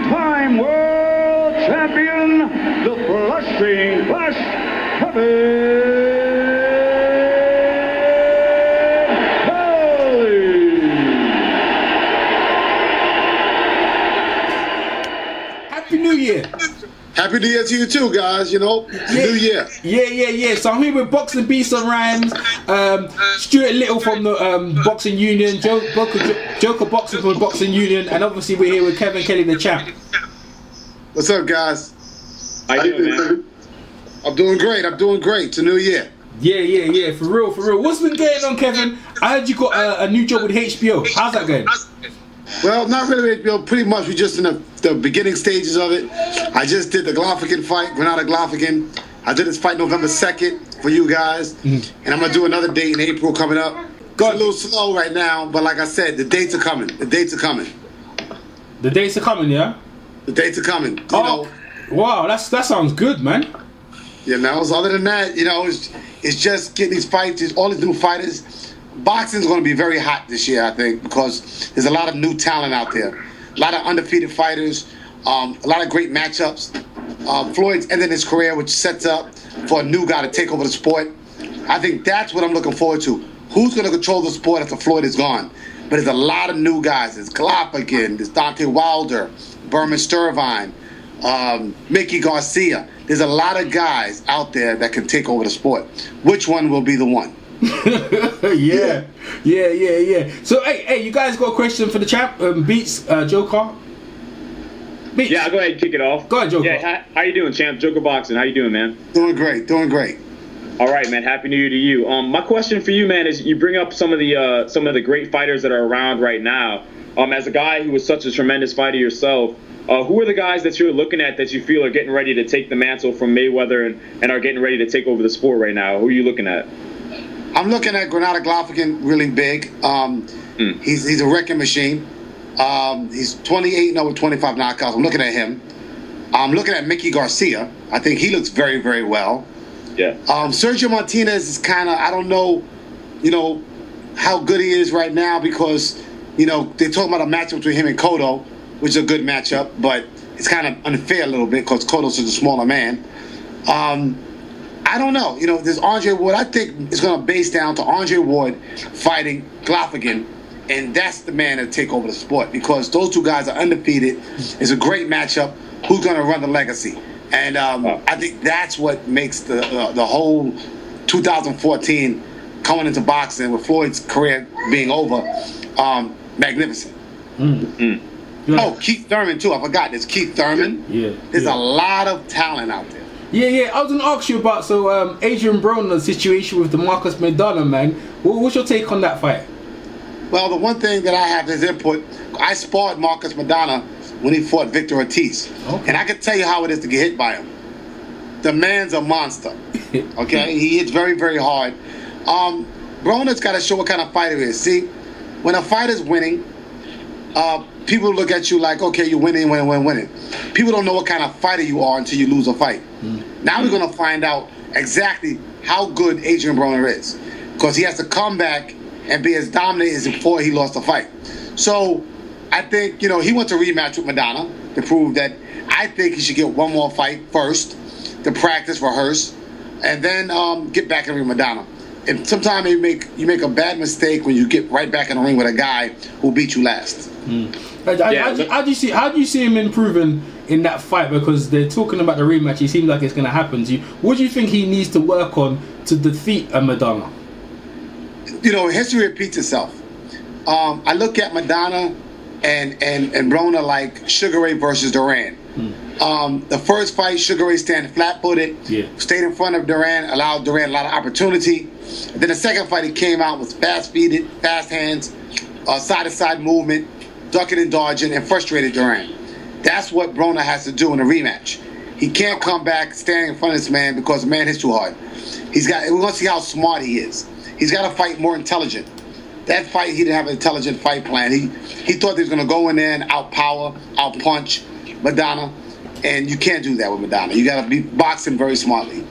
three-time world champion, the Flushing Flash, Kelley. Happy New Year. Happy New Year to you too, guys. You know, New Year. Yeah. So I'm here with Boxing Beast and Rhymes, Stuart Little from the Boxing Union, Joker Boxing from the Boxing Union, and obviously we're here with Kevin Kelley, the champ. What's up, guys? How you doing, man? I'm doing great. It's a new year. Yeah. For real. What's been going on, Kevin? I heard you got a new job with HBO. How's that going? Well, not really, HBO. Pretty much, we're just in the beginning stages of it. I just did the Glofican fight, Granada Glofican. I did this fight November 2nd for you guys. And I'm going to do another date in April coming up. It's a little slow right now, but like I said, the dates are coming. The dates are coming, yeah? The dates are coming. You know. Wow, that sounds good, man. You know, other than that, you know, it's just getting these fights, all these new fighters. Boxing's going to be very hot this year, I think, because there's a lot of new talent out there. A lot of undefeated fighters, a lot of great matchups. Floyd's ending his career, which sets up for a new guy to take over the sport. I think that's what I'm looking forward to. Who's going to control the sport after Floyd is gone? But there's a lot of new guys. There's Glofican, there's Deontay Wilder, Berman Sturvine, Mickey Garcia. There's a lot of guys out there that can take over the sport. Which one will be the one? yeah. So hey, you guys got a question for the champ? Beats, Joker. Beats. Yeah, I'll go ahead and kick it off. Go ahead, Joker. Yeah, how you doing, champ? Joker Boxing. How you doing, man? Doing great. All right, man. Happy New Year to you. My question for you, man, is you bring up some of the great fighters that are around right now. As a guy who was such a tremendous fighter yourself, who are the guys that you're looking at that you feel are getting ready to take the mantle from Mayweather and are getting ready to take over the sport right now? Who are you looking at? I'm looking at Granada Glofican really big. He's a wrecking machine. He's 28-0 with 25 knockouts. I'm looking at him. I'm looking at Mickey Garcia. I think he looks very, very well. Yeah. Sergio Martinez is kind of, I don't know, how good he is right now because, they're talking about a matchup between him and Cotto, which is a good matchup, but it's kind of unfair a little bit because Cotto's such a smaller man. I don't know. There's Andre Ward. I think it's going to base down to Andre Ward fighting Glofican, and that's the man to take over the sport because those two guys are undefeated. It's a great matchup. Who's going to run the legacy? And I think that's what makes the whole 2014 coming into boxing with Floyd's career being over magnificent. Oh, Keith Thurman, too. I forgot. There's Keith Thurman. Yeah. There's a lot of talent out there. Yeah. I was going to ask you about, Adrian Broner's situation with DeMarcus Maidana, man. What's your take on that fight? Well, the one thing that I have is input. I sparred Marcus Maidana when he fought Victor Ortiz. Okay. And I can tell you how it is to get hit by him. The man's a monster. Okay? He hits very, very hard. Broner's got to show what kind of fighter he is. See, when a fighter's winning, people look at you like, okay, you're winning. People don't know what kind of fighter you are until you lose a fight. Now we're going to find out exactly how good Adrian Broner is because he has to come back and be as dominant as before he lost the fight. So I think, he wants a rematch with Maidana to prove that I think he should get one more fight first to practice, rehearse, and then get back in the ring with Maidana. And sometimes you make a bad mistake when you get right back in the ring with a guy who beat you last. How do you see him improving in that fight? Because they're talking about the rematch. It seems like it's going to happen to you. What do you think he needs to work on to defeat Maidana? History repeats itself. I look at Maidana and Broner like Sugar Ray versus Duran. The first fight, Sugar Ray standing flat-footed, stayed in front of Duran, allowed Duran a lot of opportunity. And then the second fight, he came out with fast-feeded, fast hands, side-to-side movement, ducking and dodging, and frustrated Duran. That's what Broner has to do in a rematch. He can't come back standing in front of this man because the man hits too hard. We're going to see how smart he is. He's got to fight more intelligent. That fight, he didn't have an intelligent fight plan. He thought he was going to go in there and outpower, outpunch Maidana, and you can't do that with Maidana. You got to be boxing very smartly.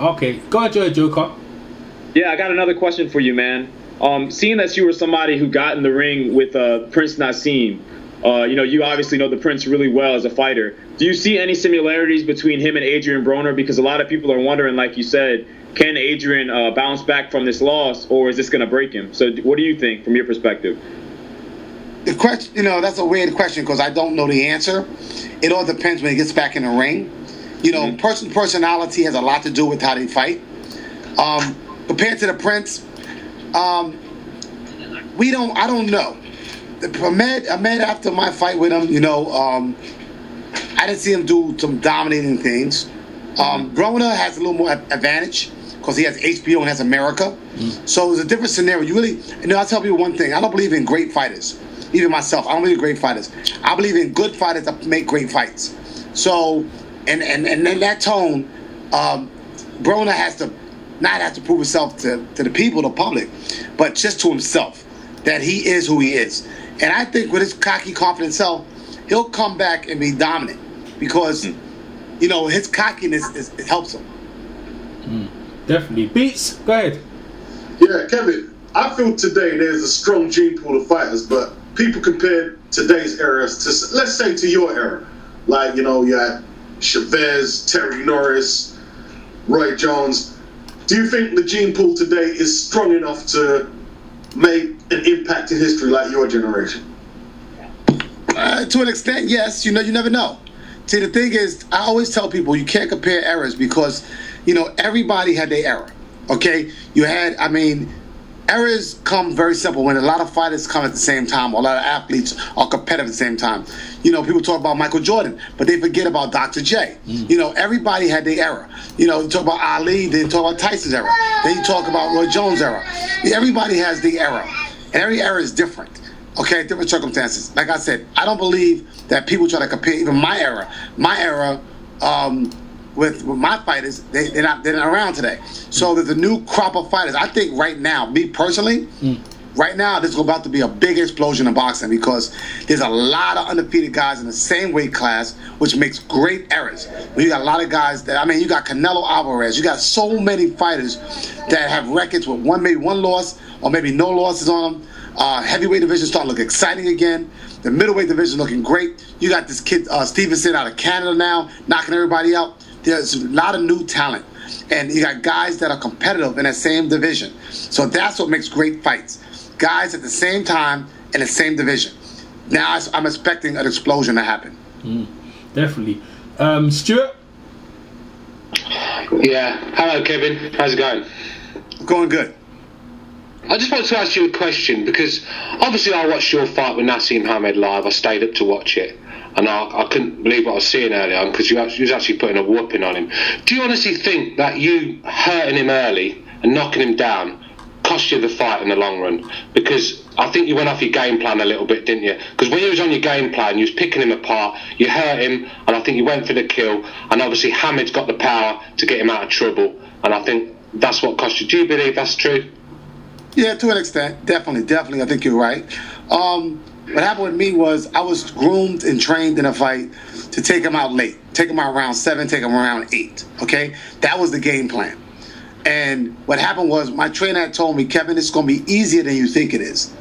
Okay, go ahead, Joker. Yeah, I got another question for you, man. Seeing that you were somebody who got in the ring with Prince Nassim, You obviously know the Prince really well as a fighter. Do you see any similarities between him and Adrian Broner? Because a lot of people are wondering, like you said, can Adrian bounce back from this loss, or is this going to break him? So what do you think from your perspective? The question, that's a weird question because I don't know the answer. It all depends when he gets back in the ring. Personality has a lot to do with how they fight. Compared to the Prince, I don't know. Ahmed, after my fight with him, I didn't see him do some dominating things. Broner has a little more advantage because he has HBO and has America. So it's a different scenario. I'll tell you one thing. I don't believe in great fighters. Even myself, I don't believe in great fighters. I believe in good fighters that make great fights. So, and in that tone, Broner has to not have to prove himself to the people, the public, but just to himself, that he is who he is. And I think with his cocky, confident self, he'll come back and be dominant because, his cockiness it helps him. Definitely. Beats, go ahead. Yeah, Kevin, I feel today there's a strong gene pool of fighters, but people compare today's era to, let's say, to your era. Like, you had Chavez, Terry Norris, Roy Jones. Do you think the gene pool today is strong enough to make an impact in history like your generation? To an extent, yes. You never know. See, the thing is, I always tell people you can't compare eras because, everybody had their era. Okay? Eras come very simple when a lot of fighters come at the same time, or a lot of athletes are competitive at the same time. People talk about Michael Jordan, but they forget about Dr. J. Everybody had their era. You talk about Ali, then you talk about Tyson's era. Then you talk about Roy Jones' era. Everybody has their era. And every era is different. Okay, different circumstances. Like I said, I don't believe that people try to compare even my era. My era, with my fighters, they're not around today. So there's a new crop of fighters. I think right now, me personally, right now there's about to be a big explosion in boxing because there's a lot of undefeated guys in the same weight class, which makes great eras. You got a lot of guys you got Canelo Alvarez. You got so many fighters that have records with maybe one loss or maybe no losses on them. Heavyweight division starting to look exciting again. The middleweight division looking great. You got this kid Stevenson out of Canada now, knocking everybody out. There's a lot of new talent. And you got guys that are competitive in that same division. So that's what makes great fights. Guys at the same time in the same division. Now I'm expecting an explosion to happen. Definitely. Stuart? Yeah. Hello, Kevin. How's it going? Going good. I just wanted to ask you a question because obviously I watched your fight with Nassim Hamed live. I stayed up to watch it. And I couldn't believe what I was seeing earlier on because you was actually putting a whooping on him. Do you honestly think that you hurting him early and knocking him down cost you the fight in the long run? Because I think you went off your game plan a little bit, didn't you? Because when you was on your game plan, you was picking him apart, you hurt him, and I think you went for the kill. And obviously Hamed's got the power to get him out of trouble. And I think that's what cost you. Do you believe that's true? Yeah, to an extent. Definitely. I think you're right. What happened with me was I was groomed and trained in a fight to take him out late. Take him out around 7, take him around 8. Okay? That was the game plan. And what happened was my trainer had told me, Kevin, it's going to be easier than you think it is.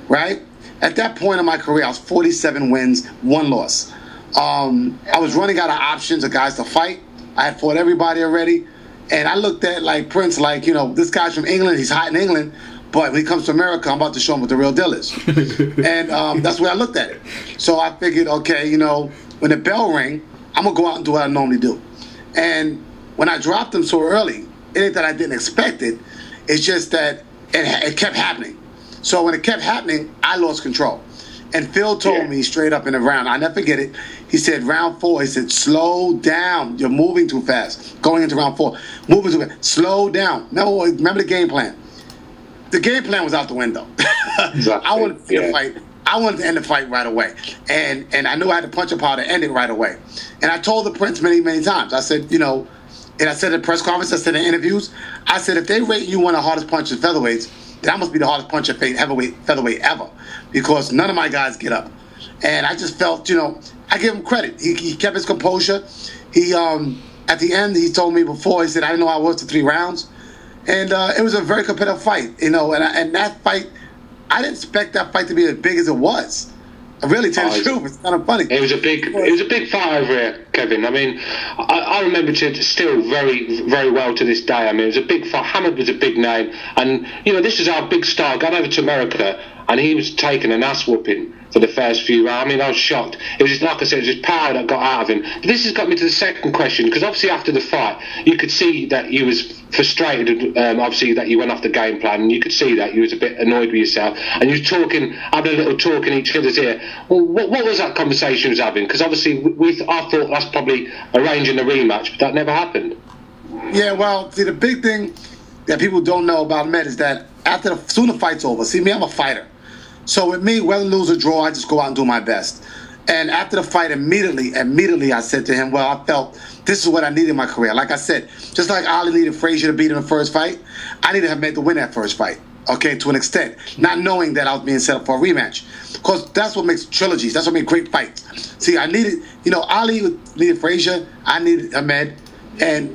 Right? At that point in my career, I was 47 wins, 1 loss. I was running out of options of guys to fight. I had fought everybody already. And I looked at Prince this guy's from England. He's hot in England. But when he comes to America, I'm about to show him what the real deal is. And that's the way I looked at it. So I figured, okay, when the bell rang, I'm going to go out and do what I normally do. And when I dropped him so early, it ain't that I didn't expect it. It's just that it kept happening. So when it kept happening, I lost control. And Phil told me straight up in the round, I never forget it. He said, round 4, he said, slow down. You're moving too fast. Going into round 4, moving too fast. Slow down. Remember the game plan. The game plan was out the window. Exactly. I wanted to see the fight. I wanted to end the fight right away. And I knew I had to punch a power to end it right away. And I told the Prince many, many times. I said, and I said at press conference, I said in interviews, I said, if they rate you one of the hardest punchers featherweights, then I must be the hardest puncher featherweight ever. Because none of my guys get up. And I just felt, I give him credit. He kept his composure. He, at the end, he told me before, he said, I didn't know I was to 3 rounds. And it was a very competitive fight, and that fight, I didn't expect that fight to be as big as it was. I really tell you the truth. It's kind of funny. It was a big fight over here, Kevin. I mean, I remember it still very, very well to this day. I mean, it was a big fight. Hammond was a big name, and this is our big star going over to America, and he was taking an ass whooping for the first few rounds. I mean, I was shocked. It was just, like I said, it was just power that got out of him. But this has got me to the second question, because obviously after the fight, you could see that you was frustrated, obviously that you went off the game plan, and you could see that you was a bit annoyed with yourself, and you was talking, having a little talk in each other's ear. Well, what was that conversation you was having? Because obviously I thought that's probably arranging a rematch, but that never happened. Yeah, well, see, the big thing that people don't know about Ahmed is that soon the fight's over. See, me, I'm a fighter. So with me, whether lose or draw, I just go out and do my best. And after the fight, immediately I said to him, well, I felt this is what I needed in my career. Like I said, just like Ali needed Frazier to beat him in the first fight, I needed Ahmed to win that first fight, okay, to an extent, not knowing that I was being set up for a rematch. Because that's what makes trilogies. That's what makes great fights. See, I needed, Ali needed Frazier, I needed Ahmed, and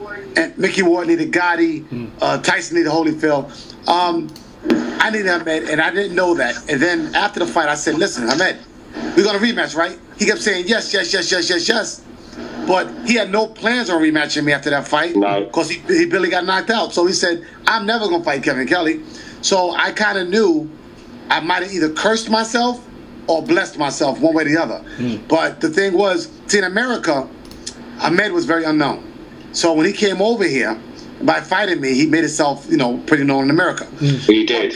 Mickey Ward needed Gotti, Tyson needed Holyfield. I needed Ahmed, and I didn't know that. And then after the fight, I said, listen, Ahmed, we're going to rematch, right? He kept saying, yes. But he had no plans on rematching me after that fight because he barely got knocked out. So he said, I'm never going to fight Kevin Kelley. So I kind of knew I might have either cursed myself or blessed myself, one way or the other. But the thing was, see, in America, Ahmed was very unknown. So when he came over here, by fighting me, he made himself, pretty known in America. He did.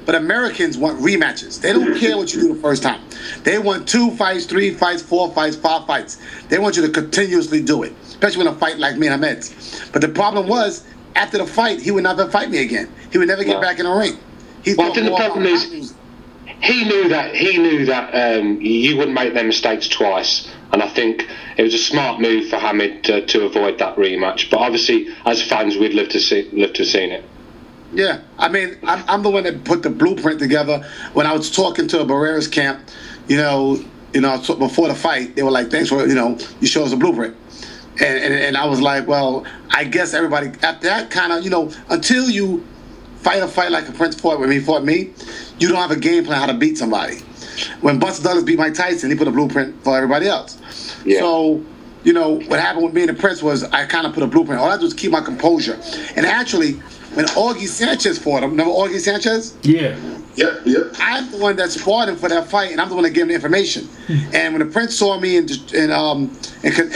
But Americans want rematches. They don't care what you do the first time. They want 2 fights, 3 fights, 4 fights, 5 fights. They want you to continuously do it, especially when a fight like me and Ahmed's. But the problem was, after the fight, he would never fight me again. He would never get back in the ring. I think the problem is, he knew that you wouldn't make them mistakes twice. And I think it was a smart move for Hamid to avoid that rematch. But obviously, as fans, we'd love to have seen it. Yeah, I mean, I'm the one that put the blueprint together. When I was talking to a Barrera's camp, before the fight, they were like, "Thanks for you showed us a blueprint." And I was like, well, I guess everybody at that kind of until you fight a fight like a Prince fought when he fought me, you don't have a game plan how to beat somebody. When Buster Douglas beat Mike Tyson, he put a blueprint for everybody else. Yeah. So, what happened with me and the Prince was I kind of put a blueprint. All I do is keep my composure. And actually, when Augie Sanchez fought him, remember Augie Sanchez? Yeah. Yep. I'm the one that sparred him for that fight, and I'm the one that gave him the information. And when the Prince saw me in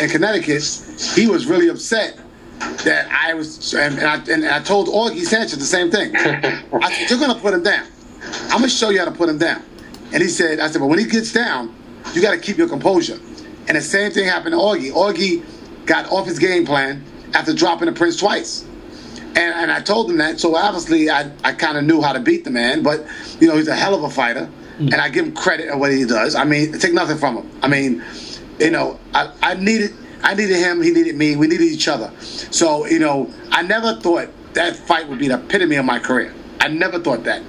Connecticut, he was really upset that I was, and I told Augie Sanchez the same thing. I said, you're going to put him down. I'm going to show you how to put him down. And I said, but when he gets down, you got to keep your composure. And the same thing happened to Augie. Augie got off his game plan after dropping the Prince twice. And I told him that. So obviously I kind of knew how to beat the man. But, he's a hell of a fighter. And I give him credit on what he does. I mean, take nothing from him. I mean, I needed him. He needed me. We needed each other. So, I never thought that fight would be the epitome of my career. I never thought that.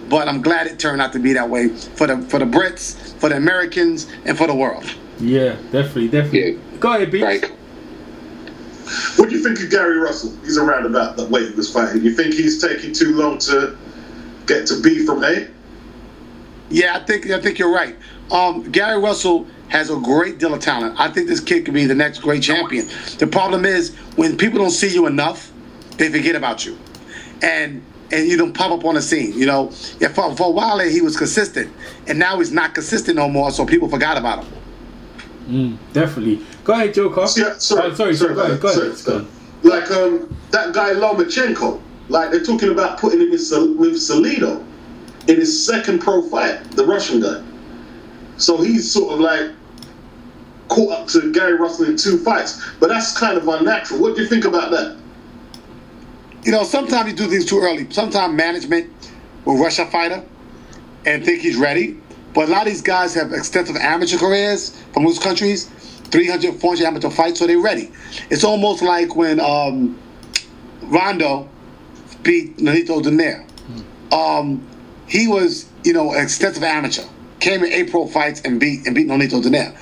But I'm glad it turned out to be that way for the Brits, for the Americans, and for the world. Yeah, definitely. Yeah. Go ahead, B. Right. What do you think of Gary Russell? He's around about the weight he was fighting. You think he's taking too long to get to B from A? Yeah, I think you're right. Gary Russell has a great deal of talent. I think this kid could be the next great champion. The problem is when people don't see you enough, they forget about you. And you don't pop up on the scene, For a while he was consistent, and now he's not consistent no more, so people forgot about him. Definitely. Go ahead, Joker. Yeah, sorry. Go ahead. Like that guy Lomachenko, like they're talking about putting him with Salido in his second pro fight, the Russian guy. So he's sort of like caught up to Gary Russell in 2 fights, but that's kind of unnatural. What do you think about that? Sometimes you do things too early. Sometimes management will rush a fighter and think he's ready. But a lot of these guys have extensive amateur careers from those countries, 300, 400 amateur fights, so they're ready. It's almost like when Rondo beat Nonito Donaire. He was, an extensive amateur. Came in 8 pro fights and beat Nonito Donaire.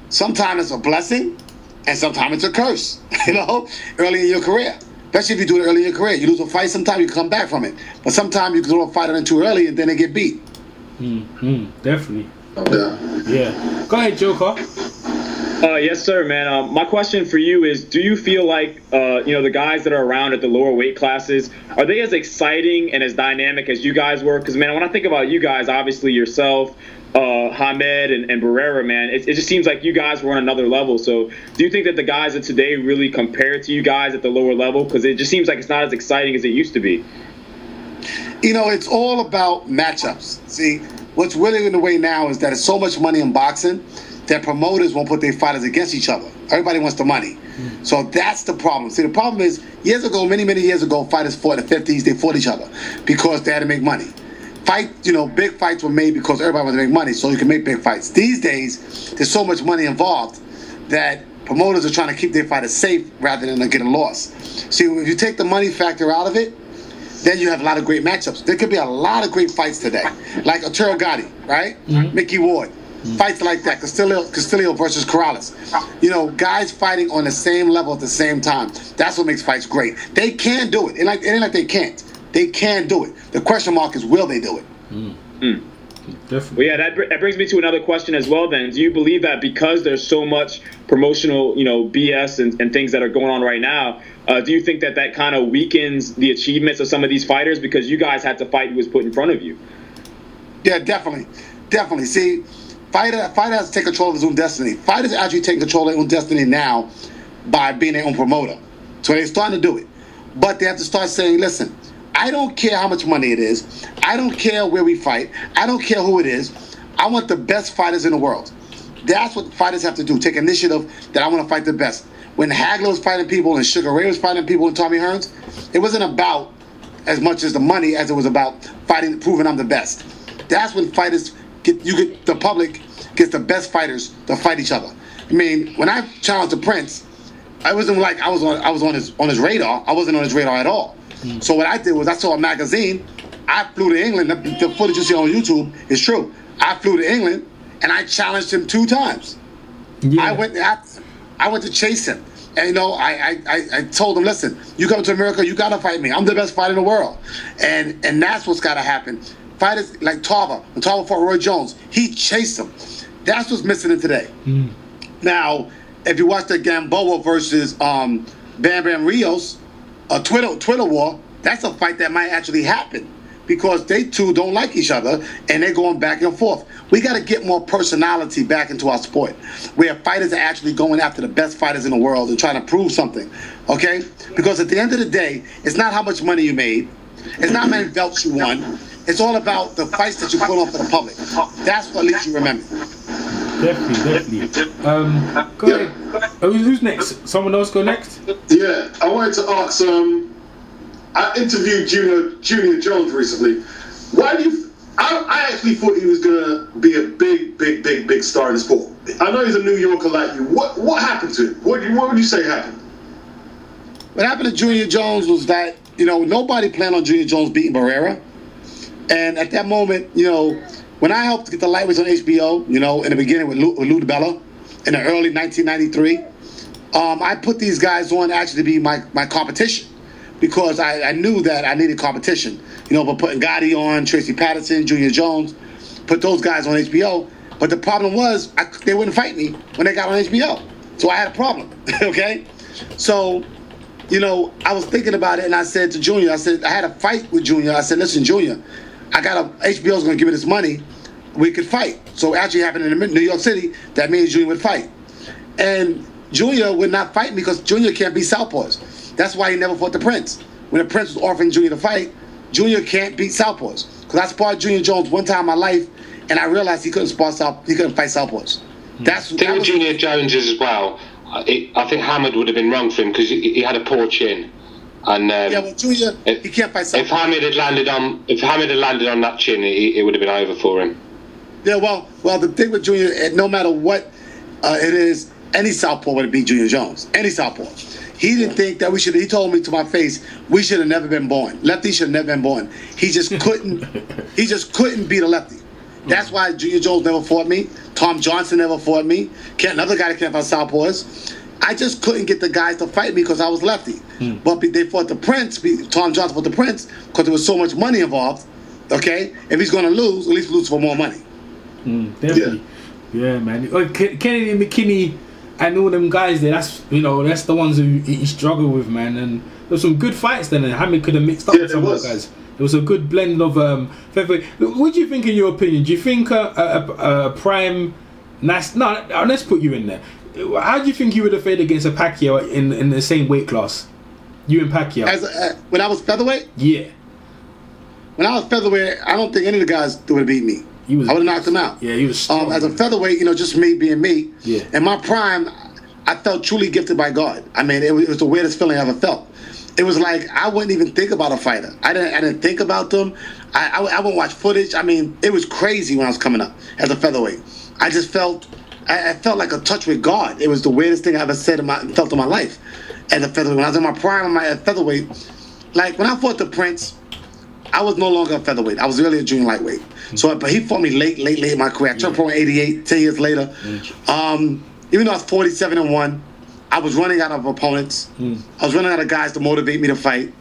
Sometimes it's a blessing and sometimes it's a curse, early in your career. Especially if you do it early in your career. You lose a fight, sometimes you come back from it. But sometimes you throw a fighter in too early and then they get beat. Definitely. Yeah. Go ahead, Joker. Yes, sir, man. My question for you is, do you feel like, the guys that are around at the lower weight classes, are they as exciting and as dynamic as you guys were? Because, man, when I think about you guys, obviously yourself, Hamed and Barrera, man, it just seems like you guys were on another level. So do you think that the guys of today really compare to you guys at the lower level? Because it just seems like it's not as exciting as it used to be. It's all about matchups. See, what's really in the way now is that there's so much money in boxing that promoters won't put their fighters against each other. Everybody wants the money. So that's the problem. See, the problem is, years ago, many years ago, fighters fought in the 50s, they fought each other because they had to make money. Big fights were made because everybody wanted to make money, so you can make big fights. These days, there's so much money involved that promoters are trying to keep their fighters safe rather than get a loss. See, if you take the money factor out of it, then you have a lot of great matchups. There could be a lot of great fights today, like Arturo Gatti, right? Mickey Ward. Fights like that, Castillo versus Corrales. Guys fighting on the same level at the same time. That's what makes fights great. They can do it. It ain't like they can't. They can do it. The question mark is, will they do it? Definitely. Well, yeah, that brings me to another question as well then. Do you believe that because there's so much promotional, BS and things that are going on right now, do you think that kind of weakens the achievements of some of these fighters because you guys had to fight who was put in front of you? Yeah, definitely. See, fighter has to take control of his own destiny. Fighters are actually taking control of their own destiny now by being their own promoter. So they're starting to do it. But they have to start saying, listen, I don't care how much money it is. I don't care where we fight. I don't care who it is. I want the best fighters in the world. That's what fighters have to do. Take initiative that I want to fight the best. When Hagler was fighting people and Sugar Ray was fighting people and Tommy Hearns, it wasn't about as much as the money as it was about fighting, proving I'm the best. That's when fighters the public gets the best fighters to fight each other. I mean, when I challenged the Prince, I wasn't like I was on his radar. I wasn't on his radar at all. So what I did was I saw a magazine. I flew to England. The footage you see on YouTube is true. I flew to England and I challenged him 2 times. Yeah. I went to chase him. And I told him, listen, you come to America, you gotta fight me. I'm the best fighter in the world. And that's what's gotta happen. Fighters like Tarver, when Tarver fought Roy Jones, he chased him. That's what's missing in today. Now, if you watch the Gamboa versus Bam Bam Rios, a Twitter war, that's a fight that might actually happen because they two don't like each other and they're going back and forth. We got to get more personality back into our sport where fighters are actually going after the best fighters in the world and trying to prove something, okay? Because at the end of the day, it's not how much money you made. It's not how many belts you won. It's all about the fights that you put on for the public. That's what leaves you remember. Definitely. Go ahead. Who's next? Someone else go next? Yeah, I wanted to ask. I interviewed Junior Jones recently. Why do you? I actually thought he was gonna be a big star in the sport. I know he's a New Yorker like you. What happened to him? What would you say happened? What happened to Junior Jones was that nobody planned on Junior Jones beating Barrera, and at that moment, when I helped get the lightweights on HBO, in the beginning with Lou DiBella in the early 1993, I put these guys on actually to be my competition because I knew that I needed competition. But putting Gotti on, Tracy Patterson, Junior Jones, put those guys on HBO. But the problem was they wouldn't fight me when they got on HBO. So I had a problem, okay? So, I was thinking about it and I said to Junior, I had a fight with Junior. I said, listen, Junior, HBO's going to give me this money. We could fight. So it actually happened in New York City. That means Junior would fight. And Junior would not fight me because Junior can't beat southpaws. That's why he never fought the Prince. When the Prince was offering Junior to fight, Junior can't beat southpaws. Because I sparred Junior Jones one time in my life, and I realized he couldn't fight southpaws. The thing with Junior Jones is as well, I think Hamed would have been wrong for him because he had a poor chin. And Junior, he can't fight southpaws. If Hamed had landed on that chin, it would have been over for him. Yeah, well, the thing with Junior, no matter what it is, any southpaw would have beat Junior Jones. Any southpaw. He didn't think that he told me to my face, we should have never been born. Lefty should have never been born. He just couldn't beat a lefty. That's why Junior Jones never fought me. Tom Johnson never fought me. Another guy that can't fight southpaws. I just couldn't get the guys to fight me because I was lefty. But they fought the Prince. Tom Johnson fought the Prince because there was so much money involved. Okay? If he's going to lose, at least lose for more money. Definitely. Yeah, man. Kennedy McKinney and all them guys there, that's the ones who he struggled with, man. And there were some good fights then, and Hamid could have mixed up with some of the guys. It was a good blend of featherweight. What do you think, in your opinion? Do you think a prime... let's put you in there. How do you think you would have fared against a Pacquiao in the same weight class? You and Pacquiao. When I was featherweight? Yeah. When I was featherweight, I don't think any of the guys would have beat me. I would have knocked him out. Yeah, he was strong. As a featherweight, just me being me. Yeah. In my prime, I felt truly gifted by God. I mean, it was the weirdest feeling I ever felt. It was like I wouldn't even think about a fighter. I didn't think about them. I wouldn't watch footage. I mean, it was crazy when I was coming up as a featherweight. I just felt like a touch with God. It was the weirdest thing I ever felt in my life as a featherweight. When I was in my prime, at featherweight, like when I fought the Prince, I was no longer a featherweight. I was really a junior lightweight. But he fought me late in my career. I turned pro in '88, 10 years later. Even though I was 47-1, I was running out of opponents. I was running out of guys to motivate me to fight.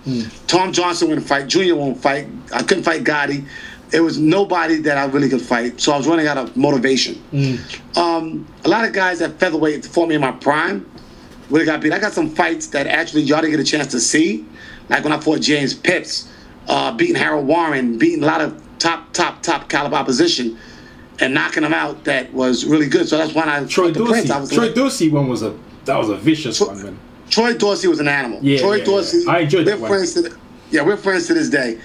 Tom Johnson wouldn't fight. Junior won't fight. I couldn't fight Gotti. It was nobody that I really could fight. So I was running out of motivation. A lot of guys at featherweight fought me in my prime would have got beat. I got some fights that actually y'all didn't get a chance to see. Like when I fought James Pitts, beating Harold Warren, beating a lot of top caliber opposition, and knocking them out. That was really good. So that's when I Troy Dorsey. Troy Dorsey one was a vicious one, man. Troy Dorsey was an animal. Troy Dorsey. I enjoyed that one. We're friends to this day.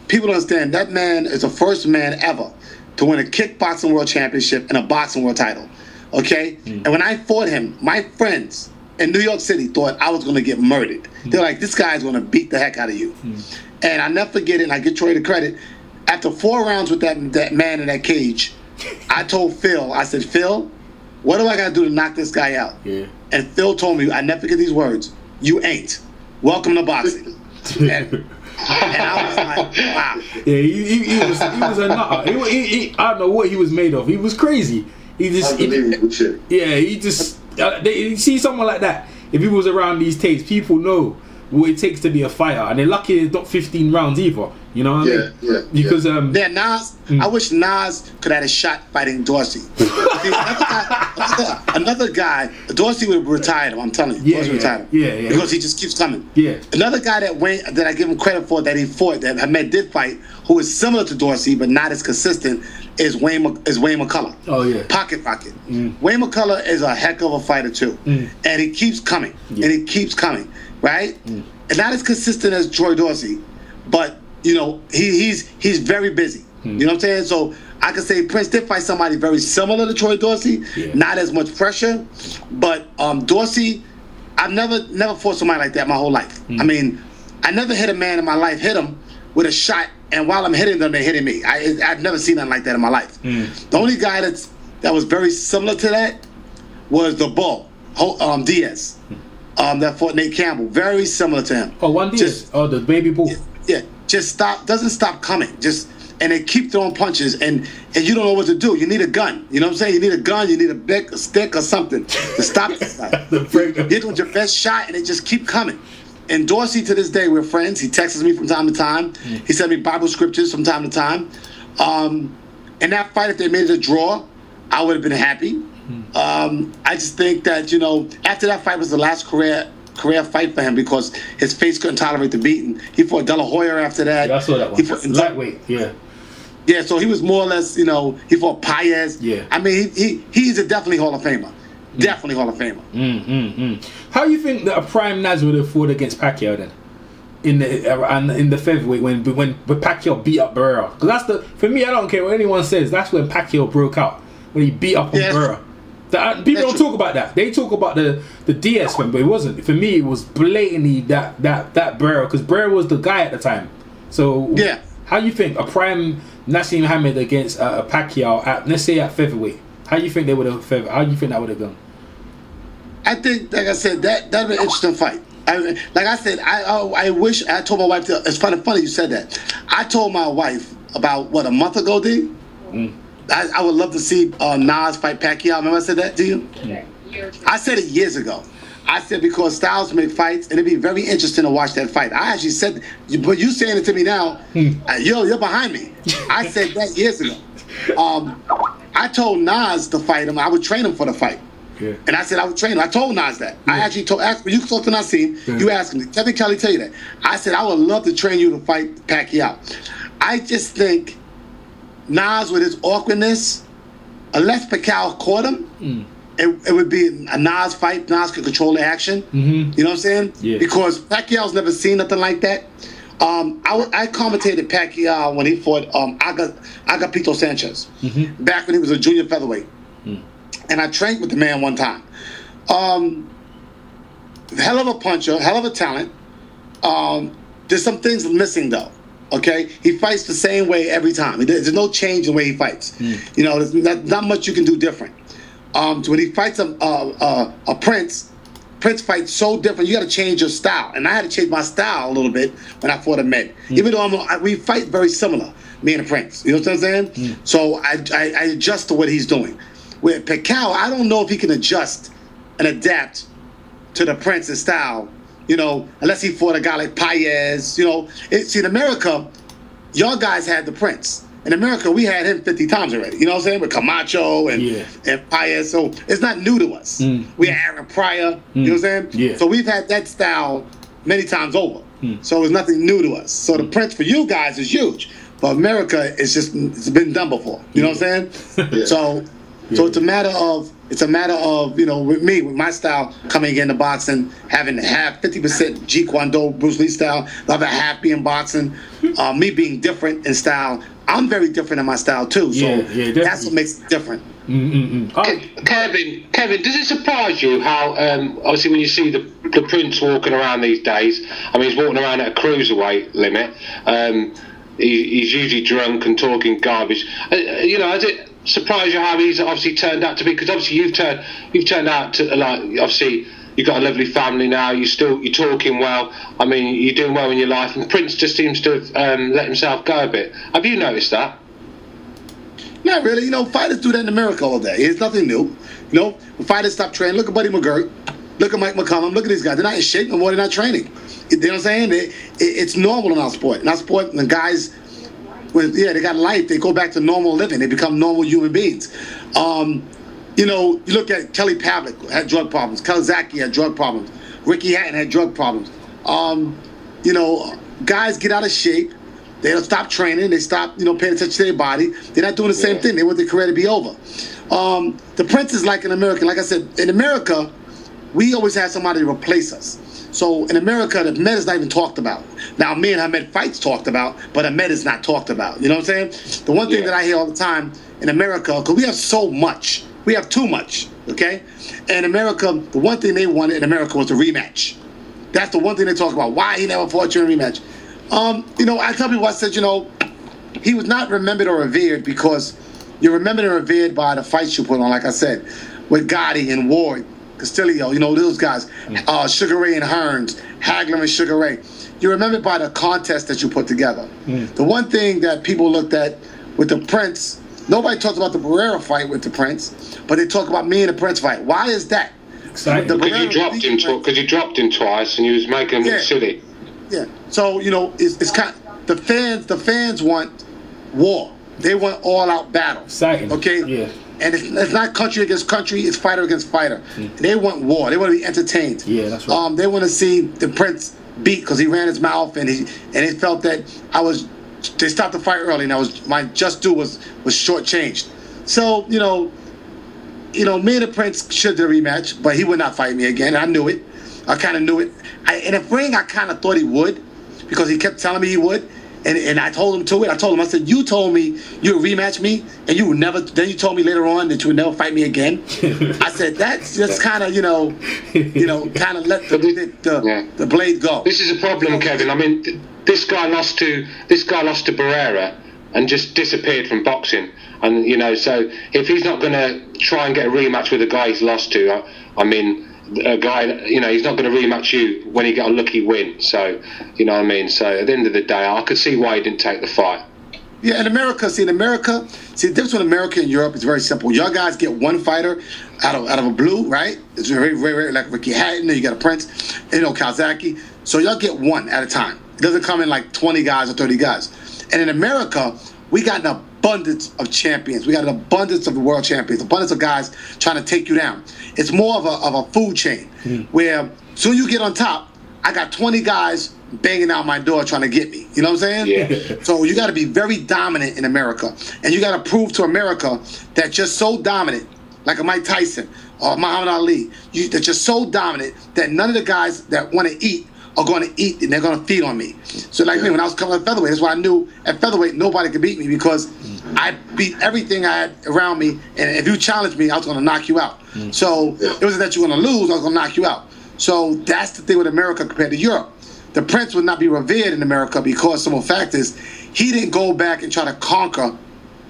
People don't understand that man is the first man ever to win a kickboxing world championship and a boxing world title. Okay? And when I fought him, my friends in New York City thought I was going to get murdered. They're like, this guy's going to beat the heck out of you. And I never forget it, and I give Troy the credit. After 4 rounds with that man in that cage, I told Phil, I said, Phil, what do I got to do to knock this guy out? And Phil told me, I never forget these words, you ain't. Welcome to boxing. And I was like, wow. Yeah, he was a nutter. I don't know what he was made of. He was crazy. You see someone like that, if he was around these tapes, people know what it takes to be a fighter, and they're lucky it's not 15 rounds either. You know what I mean? Because Nas, I wish Nas could have had a shot fighting Dorsey. See, another guy, Dorsey would have retired him. I'm telling you, Dorsey retired him. Because he just keeps coming. Another guy that I give him credit for that he fought, that Hamed did fight, who is similar to Dorsey but not as consistent, is Wayne McCullough. Oh yeah, Pocket. Wayne McCullough is a heck of a fighter too, and he keeps coming, right? And not as consistent as Troy Dorsey, but he's very busy. You know what I'm saying? So I can say Prince did fight somebody very similar to Troy Dorsey, not as much pressure, but Dorsey, I've never fought somebody like that my whole life. I mean, I never hit a man in my life, hit him with a shot, and while I'm hitting them, they're hitting me. I've never seen nothing like that in my life. The only guy that was very similar to that was the Bull, Diaz, that fought Nate Campbell. Very similar to him. Oh, one Diaz. The baby Bull. Just doesn't stop coming. And they keep throwing punches, and you don't know what to do. You need a gun. You know what I'm saying? You need a gun. You need a stick or something to stop this guy. Hit with your best shot, and they just keep coming. And Dorsey, to this day, we're friends. He texts me from time to time. He sent me Bible scriptures from time to time. In that fight, if they made it a draw, I would have been happy. I just think that, after that fight was the last career fight for him because his face couldn't tolerate the beating. He fought De La Hoya after that. I saw that one. He fought lightweight, Yeah, so he was more or less, he fought Paez. I mean, he's a definitely Hall of Famer. Definitely Hall of Famer. How do you think that a prime Naz would have fought against Pacquiao then? In the featherweight when Pacquiao beat up Barrera? Because for me, I don't care what anyone says, that's when Pacquiao broke out. When he beat up on Barrera. People don't talk about that. They talk about the DS one, but it wasn't. For me, it was blatantly that Barrera, because Barrera was the guy at the time. So how do you think a prime Nassim Hamed against a Pacquiao at, let's say, at featherweight? How do you think they would have? How do you think that would have gone? I think, like I said, that'd be an interesting fight. Like I said, I wish I told my wife. It's funny you said that. I told my wife about a month ago, D. I would love to see Nas fight Pacquiao. Remember I said that to you? I said it years ago. I said because styles make fights, and it'd be very interesting to watch that fight. I actually said, but you saying it to me now, you're behind me. I said that years ago. I told Nas to fight him. I would train him for the fight. Yeah. And I said I would train him. I told Nas that. I actually asked when you talked to Nassim, you asked me, Kevin Kelley tell you that. I said I would love to train you to fight Pacquiao. I just think Nas with his awkwardness, unless Pacquiao caught him, it would be a Nas fight. Nas could control the action. You know what I'm saying? Yeah. Because Pacquiao's never seen nothing like that. I commentated Pacquiao when he fought Agapito Sanchez back when he was a junior featherweight. And I trained with the man one time. Hell of a puncher, hell of a talent. There's some things missing though. Okay, he fights the same way every time. There's no change in the way he fights. You know, there's not much you can do different. So when he fights a Prince fights so different. You got to change your style, and I had to change my style a little bit when I fought a Med. Even though we fight very similar, me and the Prince. You know what I'm saying? So I adjust to what he's doing. With Pacquiao, I don't know if he can adjust and adapt to the Prince's style. You know, unless he fought a guy like Paez. You know, see in America, y'all guys had the Prince. In America, we had him 50 times already. You know what I'm saying? With Camacho and Paez. So it's not new to us. We had Aaron Pryor. You know what I'm saying? Yeah. So we've had that style many times over. So it's nothing new to us. So the Prince for you guys is huge. But America, it's been done before. You know what I'm saying? So it's a matter of, you know, with me, with my style coming into boxing, having half 50% Jeet Kune Do, Bruce Lee style, the other half being boxing, me being different in style. I'm very different in my style too. So that's what makes it different. Kevin, does it surprise you how obviously when you see the Prince walking around these days? I mean, he's walking around at a cruiserweight limit. He's usually drunk and talking garbage. You know, has it surprised you how he's obviously turned out to be? Because obviously you've turned out to, like, obviously you've got a lovely family now. You're talking well. I mean, you're doing well in your life. And Prince just seems to have let himself go a bit. Have you noticed that? Not really. You know, fighters do that in America all day. It's nothing new. You know, when fighters stop training, look at Buddy McGirt, look at Mike McCollum, look at these guys. They're not in shape no more. They're not training. You know what I'm saying? It's normal in our sport. In our sport, when guys, they got life, they go back to normal living. They become normal human beings. You know, you look at Kelly Pavlik had drug problems. Kazaki had drug problems. Ricky Hatton had drug problems. You know, guys get out of shape. They don't stop training. They stop, you know, paying attention to their body. They're not doing the same thing. They want their career to be over. The Prince is like an American. Like I said, in America, we always have somebody to replace us. So in America, the Med is not even talked about. Now, me and Hamed fights talked about, but Hamed is not talked about. You know what I'm saying? The one thing that I hear all the time in America, because we have so much. We have too much, okay? And America, the one thing they wanted in America was a rematch. That's the one thing they talk about. Why he never fought you in a rematch. You know, I tell people, I said, you know, he was not remembered or revered because you're remembered and revered by the fights you put on, like I said, with Gotti and Ward, Castillo, you know, those guys, Sugar Ray and Hearns, Hagler and Sugar Ray. You're remembered by the contest that you put together. The one thing that people looked at with the Prince, nobody talked about the Barrera fight with the Prince, but they talk about me and the Prince fight. Why is that? Because you dropped him twice and you was making him look silly. Yeah. So, you know, it's kind of, the fans want war. They want all-out battle. Exciting. Okay? Yeah. And it's not country against country, it's fighter against fighter. They want war. They want to be entertained. Yeah, that's right. They want to see the Prince beat because he ran his mouth and they felt that they stopped the fight early and my just due was shortchanged. So, you know, me and the Prince should do a rematch, but he would not fight me again. I knew it. I kind of knew it. In the ring, I kind of thought he would because he kept telling me he would. And I told him to it. I told him, I said, you told me you would rematch me and you would never, then you told me later on that you would never fight me again. I said, that's just kind of, kind of let the blade go. This is a problem, Kevin. I mean, this guy lost to Barrera and just disappeared from boxing. And, you know, so if he's not going to try and get a rematch with a guy he's lost to, I mean, a guy, you know, he's not going to rematch you when he got a lucky win. So, you know what I mean? So at the end of the day, I could see why he didn't take the fight. Yeah, in America, the difference between America and Europe is very simple. Y'all guys get one fighter out of a blue, right? It's very, very, very, like Ricky Hatton, you got a Prince, you know, Kawasaki. So y'all get one at a time. It doesn't come in like 20 guys or 30 guys. And in America, we got an abundance of champions. We got an abundance of world champions, abundance of guys trying to take you down. It's more of a food chain where soon you get on top, I got 20 guys banging out my door trying to get me. You know what I'm saying? Yeah. So you got to be very dominant in America. And you got to prove to America that you're so dominant, like a Mike Tyson or Muhammad Ali, that you're so dominant that none of the guys that want to eat are going to eat and they're going to feed on me. So like me, when I was coming at featherweight, that's why I knew at featherweight nobody could beat me because I beat everything I had around me. And if you challenged me, I was going to knock you out. So it wasn't that you were going to lose, I was going to knock you out. So that's the thing with America compared to Europe. The prince would not be revered in America because some of the fact is he didn't go back and try to conquer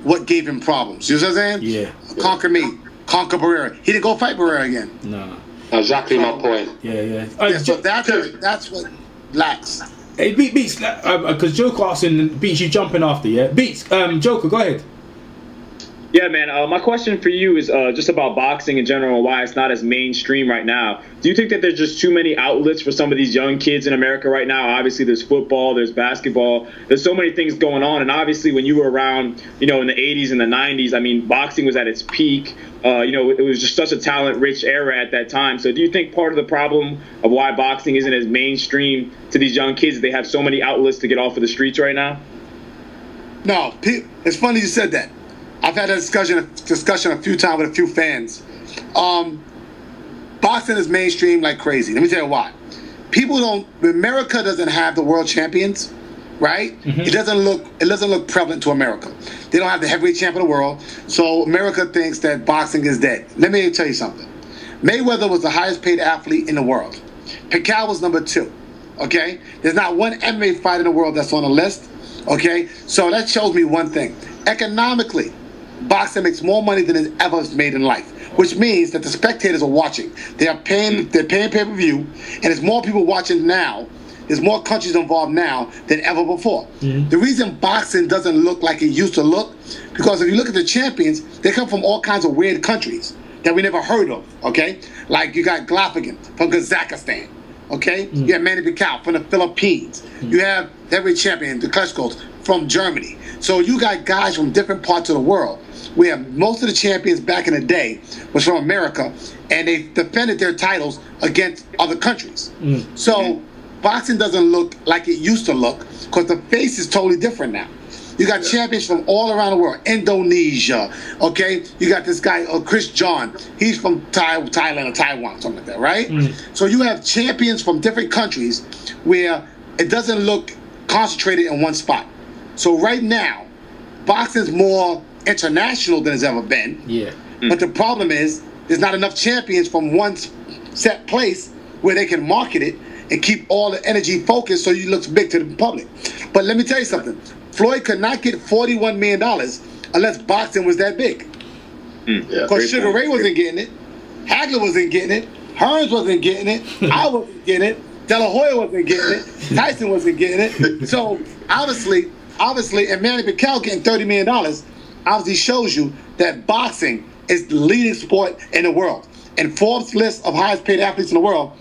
what gave him problems. You know what I'm saying? Yeah. Conquer me. Conquer Barrera. He didn't go fight Barrera again. No. Exactly my point. Yeah. So that's what lacks. Hey, Beats, because Joker asking Beats, you jumping after, yeah? Beats, Joker, go ahead. Yeah, man. My question for you is just about boxing in general and why it's not as mainstream right now. Do you think that there's just too many outlets for some of these young kids in America right now? Obviously, there's football, there's basketball, there's so many things going on. And obviously, when you were around, in the 80s and the 90s, I mean, boxing was at its peak. It was just such a talent-rich era at that time. So do you think part of the problem of why boxing isn't as mainstream to these young kids is they have so many outlets to get off of the streets right now? No, it's funny you said that. I've had a discussion a few times with a few fans. Boxing is mainstream like crazy. Let me tell you why. America doesn't have the world champions, right? It doesn't look prevalent to America. They don't have the heavyweight champion of the world, so America thinks that boxing is dead. Let me tell you something. Mayweather was the highest paid athlete in the world. Pacquiao was number 2. Okay? There's not one MMA fight in the world that's on the list. Okay? So that shows me one thing. Economically, boxing makes more money than it's ever made in life, which means that the spectators are watching. They're paying pay-per-view, and there's more people watching now. There's more countries involved now than ever before. The reason boxing doesn't look like it used to look, because if you look at the champions, they come from all kinds of weird countries that we never heard of, okay? Like you got Glafagin from Kazakhstan, okay? You have Manny Pacquiao from the Philippines. You have heavyweight champion, the Klitschko's, from Germany. So you got guys from different parts of the world, where most of the champions back in the day was from America, and they defended their titles against other countries. So boxing doesn't look like it used to look because the face is totally different now. You got champions from all around the world. Indonesia, okay? You got this guy, Chris John. He's from Thailand or Taiwan, something like that, right? So you have champions from different countries where it doesn't look concentrated in one spot. So right now, boxing is more international than it's ever been. Yeah. But the problem is there's not enough champions from one set place where they can market it and keep all the energy focused so you look big to the public. But let me tell you something. Floyd could not get $41 million unless boxing was that big. Because Sugar Ray wasn't getting it. Hagler wasn't getting it. Hearns wasn't getting it. I wasn't getting it. De La Hoya wasn't getting it. Tyson wasn't getting it. So obviously, and Manny Pacquiao getting $30 million obviously shows you that boxing is the leading sport in the world. And Forbes' list of highest paid athletes in the world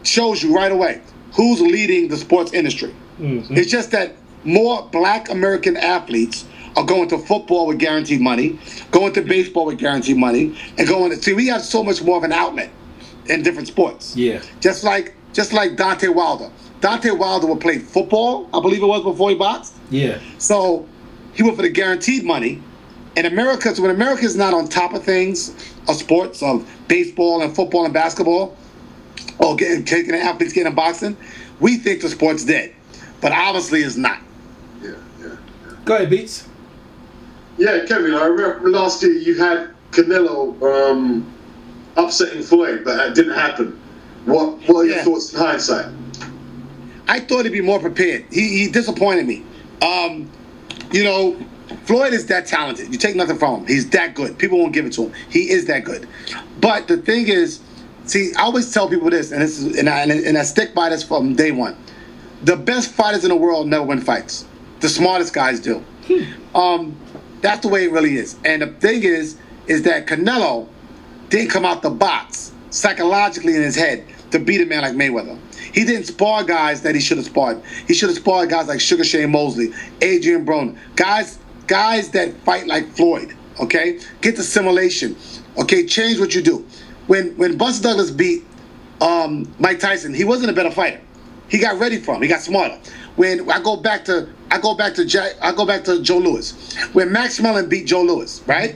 shows you right away who's leading the sports industry. It's just that more black American athletes are going to football with guaranteed money, going to baseball with guaranteed money, and going to we have so much more of an outlet in different sports. Yeah. Just like Deontay Wilder. Deontay Wilder would play football, I believe it was, before he boxed. Yeah. So he went for the guaranteed money. In America, so when America is not on top of things, of sports, of baseball and football and basketball, or taking the athletes getting in boxing, we think the sport's dead. But obviously it's not. Yeah. Go ahead, Beats. Yeah, Kevin, I remember last year you had Canelo upsetting Floyd, but that didn't happen. What are your thoughts in hindsight? I thought he'd be more prepared. He disappointed me. Floyd is that talented. You take nothing from him. He's that good. People won't give it to him. He is that good. But the thing is, see, I always tell people this, and I stick by this from day one. The best fighters in the world never win fights. The smartest guys do. That's the way it really is. And the thing is that Canelo didn't come out the box psychologically in his head to beat a man like Mayweather. He didn't spar guys that he should have sparred. He should have sparred guys like Sugar Shane Mosley, Adrian Broner, guys guys that fight like Floyd, okay, get the simulation, okay, change what you do. When Buster Douglas beat Mike Tyson, he wasn't a better fighter. He got ready for him. He got smarter. When I go back to Joe Louis. When Max Mellon beat Joe Louis, right?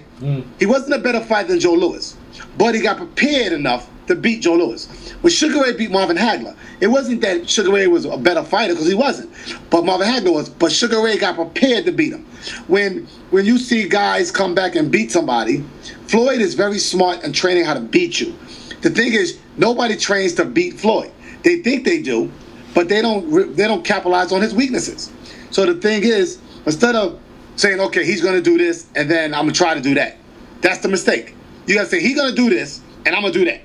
He wasn't a better fighter than Joe Louis, but he got prepared enough to beat Joe Louis. When Sugar Ray beat Marvin Hagler, it wasn't that Sugar Ray was a better fighter, because he wasn't, but Marvin Hagler was. But Sugar Ray got prepared to beat him. When you see guys come back and beat somebody, Floyd is very smart in training how to beat you. The thing is, nobody trains to beat Floyd. They think they do, but they don't capitalize on his weaknesses. So the thing is, instead of saying, okay, he's going to do this, and then I'm going to try to do that, that's the mistake. You got to say, he's going to do this, and I'm going to do that.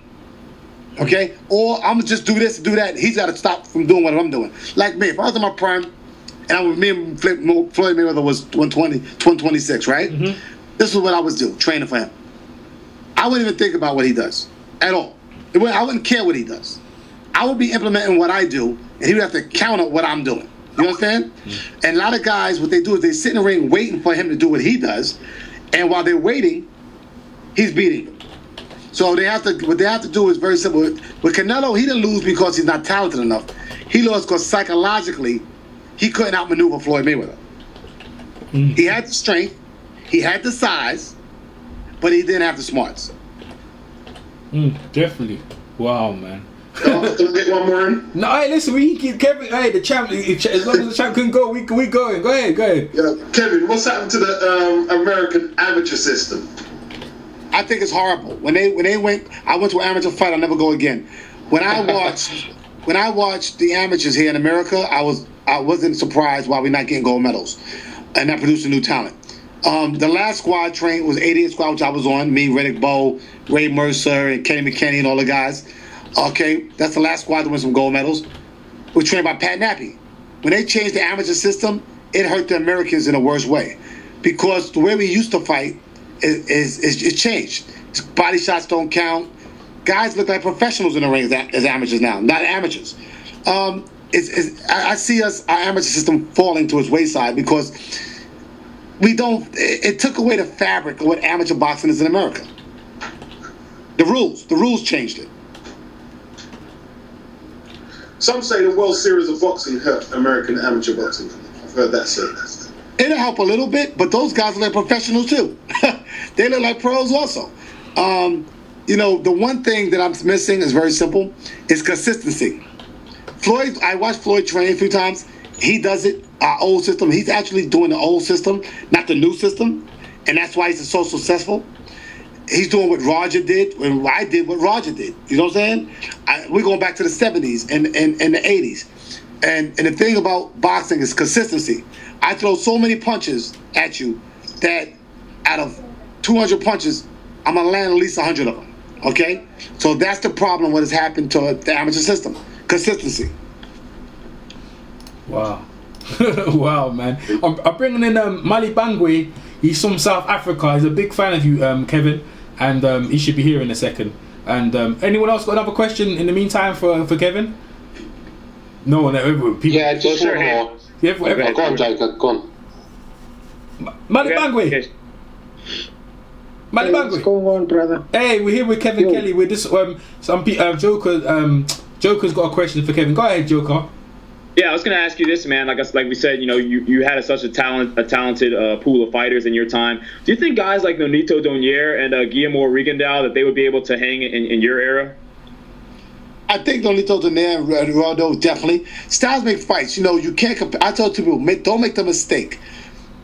Okay? Or I'm going to just do this and do that. He's got to stop from doing what I'm doing. Like me, if I was in my prime, and me and Floyd Mayweather was 126, right? This is what I was doing, training for him. I wouldn't even think about what he does at all. I wouldn't care what he does. I would be implementing what I do, and he would have to counter what I'm doing. You understand? And a lot of guys, what they do is they sit in the ring waiting for him to do what he does, and while they're waiting, he's beating them. So what they have to do is very simple. With Canelo, he didn't lose because he's not talented enough. He lost because psychologically, he couldn't outmaneuver Floyd Mayweather. He had the strength, he had the size, but he didn't have the smarts. Definitely. Wow, man. Can I get one more in? No, hey, listen, we keep Kevin. Hey, the champ. As long as the champ can go, we going. Go ahead. Yeah, Kevin, what's happened to the American amateur system? I think it's horrible. When they went, I went to an amateur fight. I'll never go again. When I watched the amateurs here in America, I wasn't surprised why we're not getting gold medals and not producing new talent. The last squad trained was 88 squad, which I was on. Me, Riddick Bowe, Ray Mercer, and Kenny McKinney, and all the guys. Okay, that's the last squad to win some gold medals. We're trained by Pat Nappy. When they changed the amateur system, it hurt the Americans in a worse way, because the way we used to fight is changed. Body shots don't count. Guys look like professionals in the ring as amateurs now, not amateurs. I see our amateur system falling to its wayside because it took away the fabric of what amateur boxing is in America. The rules changed it. Some say the World Series of Boxing hurt American amateur boxing. I've heard that said. It'll help a little bit, but those guys look like professionals too. They look like pros also. The one thing that I'm missing is very simple. It's consistency. I watched Floyd train a few times. He does it, our old system. He's actually doing the old system, not the new system. And that's why he's so successful. He's doing what Roger did, and I did what Roger did. You know what I'm saying? We're going back to the 70s and the 80s. And the thing about boxing is consistency. I throw so many punches at you that out of 200 punches, I'm going to land at least 100 of them. Okay? So that's the problem, what has happened to the amateur system. Consistency. Wow. Wow, man. I'm bringing in Mali Bangwe. He's from South Africa. He's a big fan of you, Kevin. And he should be here in a second. And anyone else got another question in the meantime for Kevin? No one. People. Yeah, just one more. Yeah, go on, Jacob. Go on. Mali Bangwe. Okay. Mali Bangwe. What's going on, brother? Hey, we're here with Kevin Kelley. With this, Joker's got a question for Kevin. Go ahead, Joker. Yeah, I was going to ask you this, man. Like we said, you had such a talented pool of fighters in your time. Do you think guys like Nonito Donaire and Guillermo Rigondeaux, that they would be able to hang in your era? I think Nonito Donaire and Ronaldo definitely. Styles make fights. You can't compare. I tell people, don't make the mistake.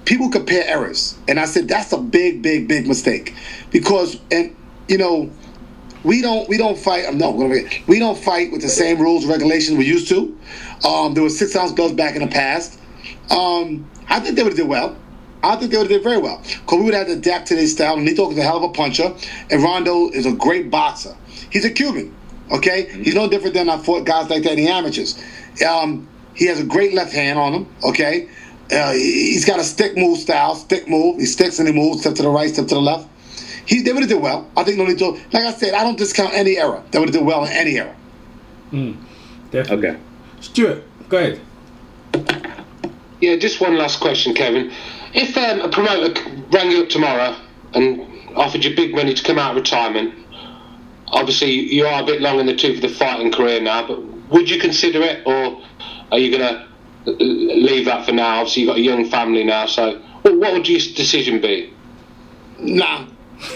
People compare errors, and I said that's a big, big, big mistake, because we don't fight. We don't fight with the same rules and regulations we used to. There were 6-ounce belts back in the past. I think they would have did well. I think they would have did very well, because we would have to adapt to their style. Nonito is a hell of a puncher, and Rondo is a great boxer. He's a Cuban, okay? He's no different than I fought guys like that in the amateurs. He has a great left hand on him, okay? He's got a stick move style, stick move. He sticks and he moves, step to the right, step to the left. They would have did well. I think Nonito, like I said, I don't discount any era. They would have did well in any era. Definitely. Okay. Stuart, go ahead. Yeah, just one last question, Kevin. If a promoter rang you up tomorrow and offered you big money to come out of retirement, obviously you are a bit long in the tooth of the fighting career now, but would you consider it, or are you going to leave that for now? Obviously you've got a young family now, so what would your decision be? No.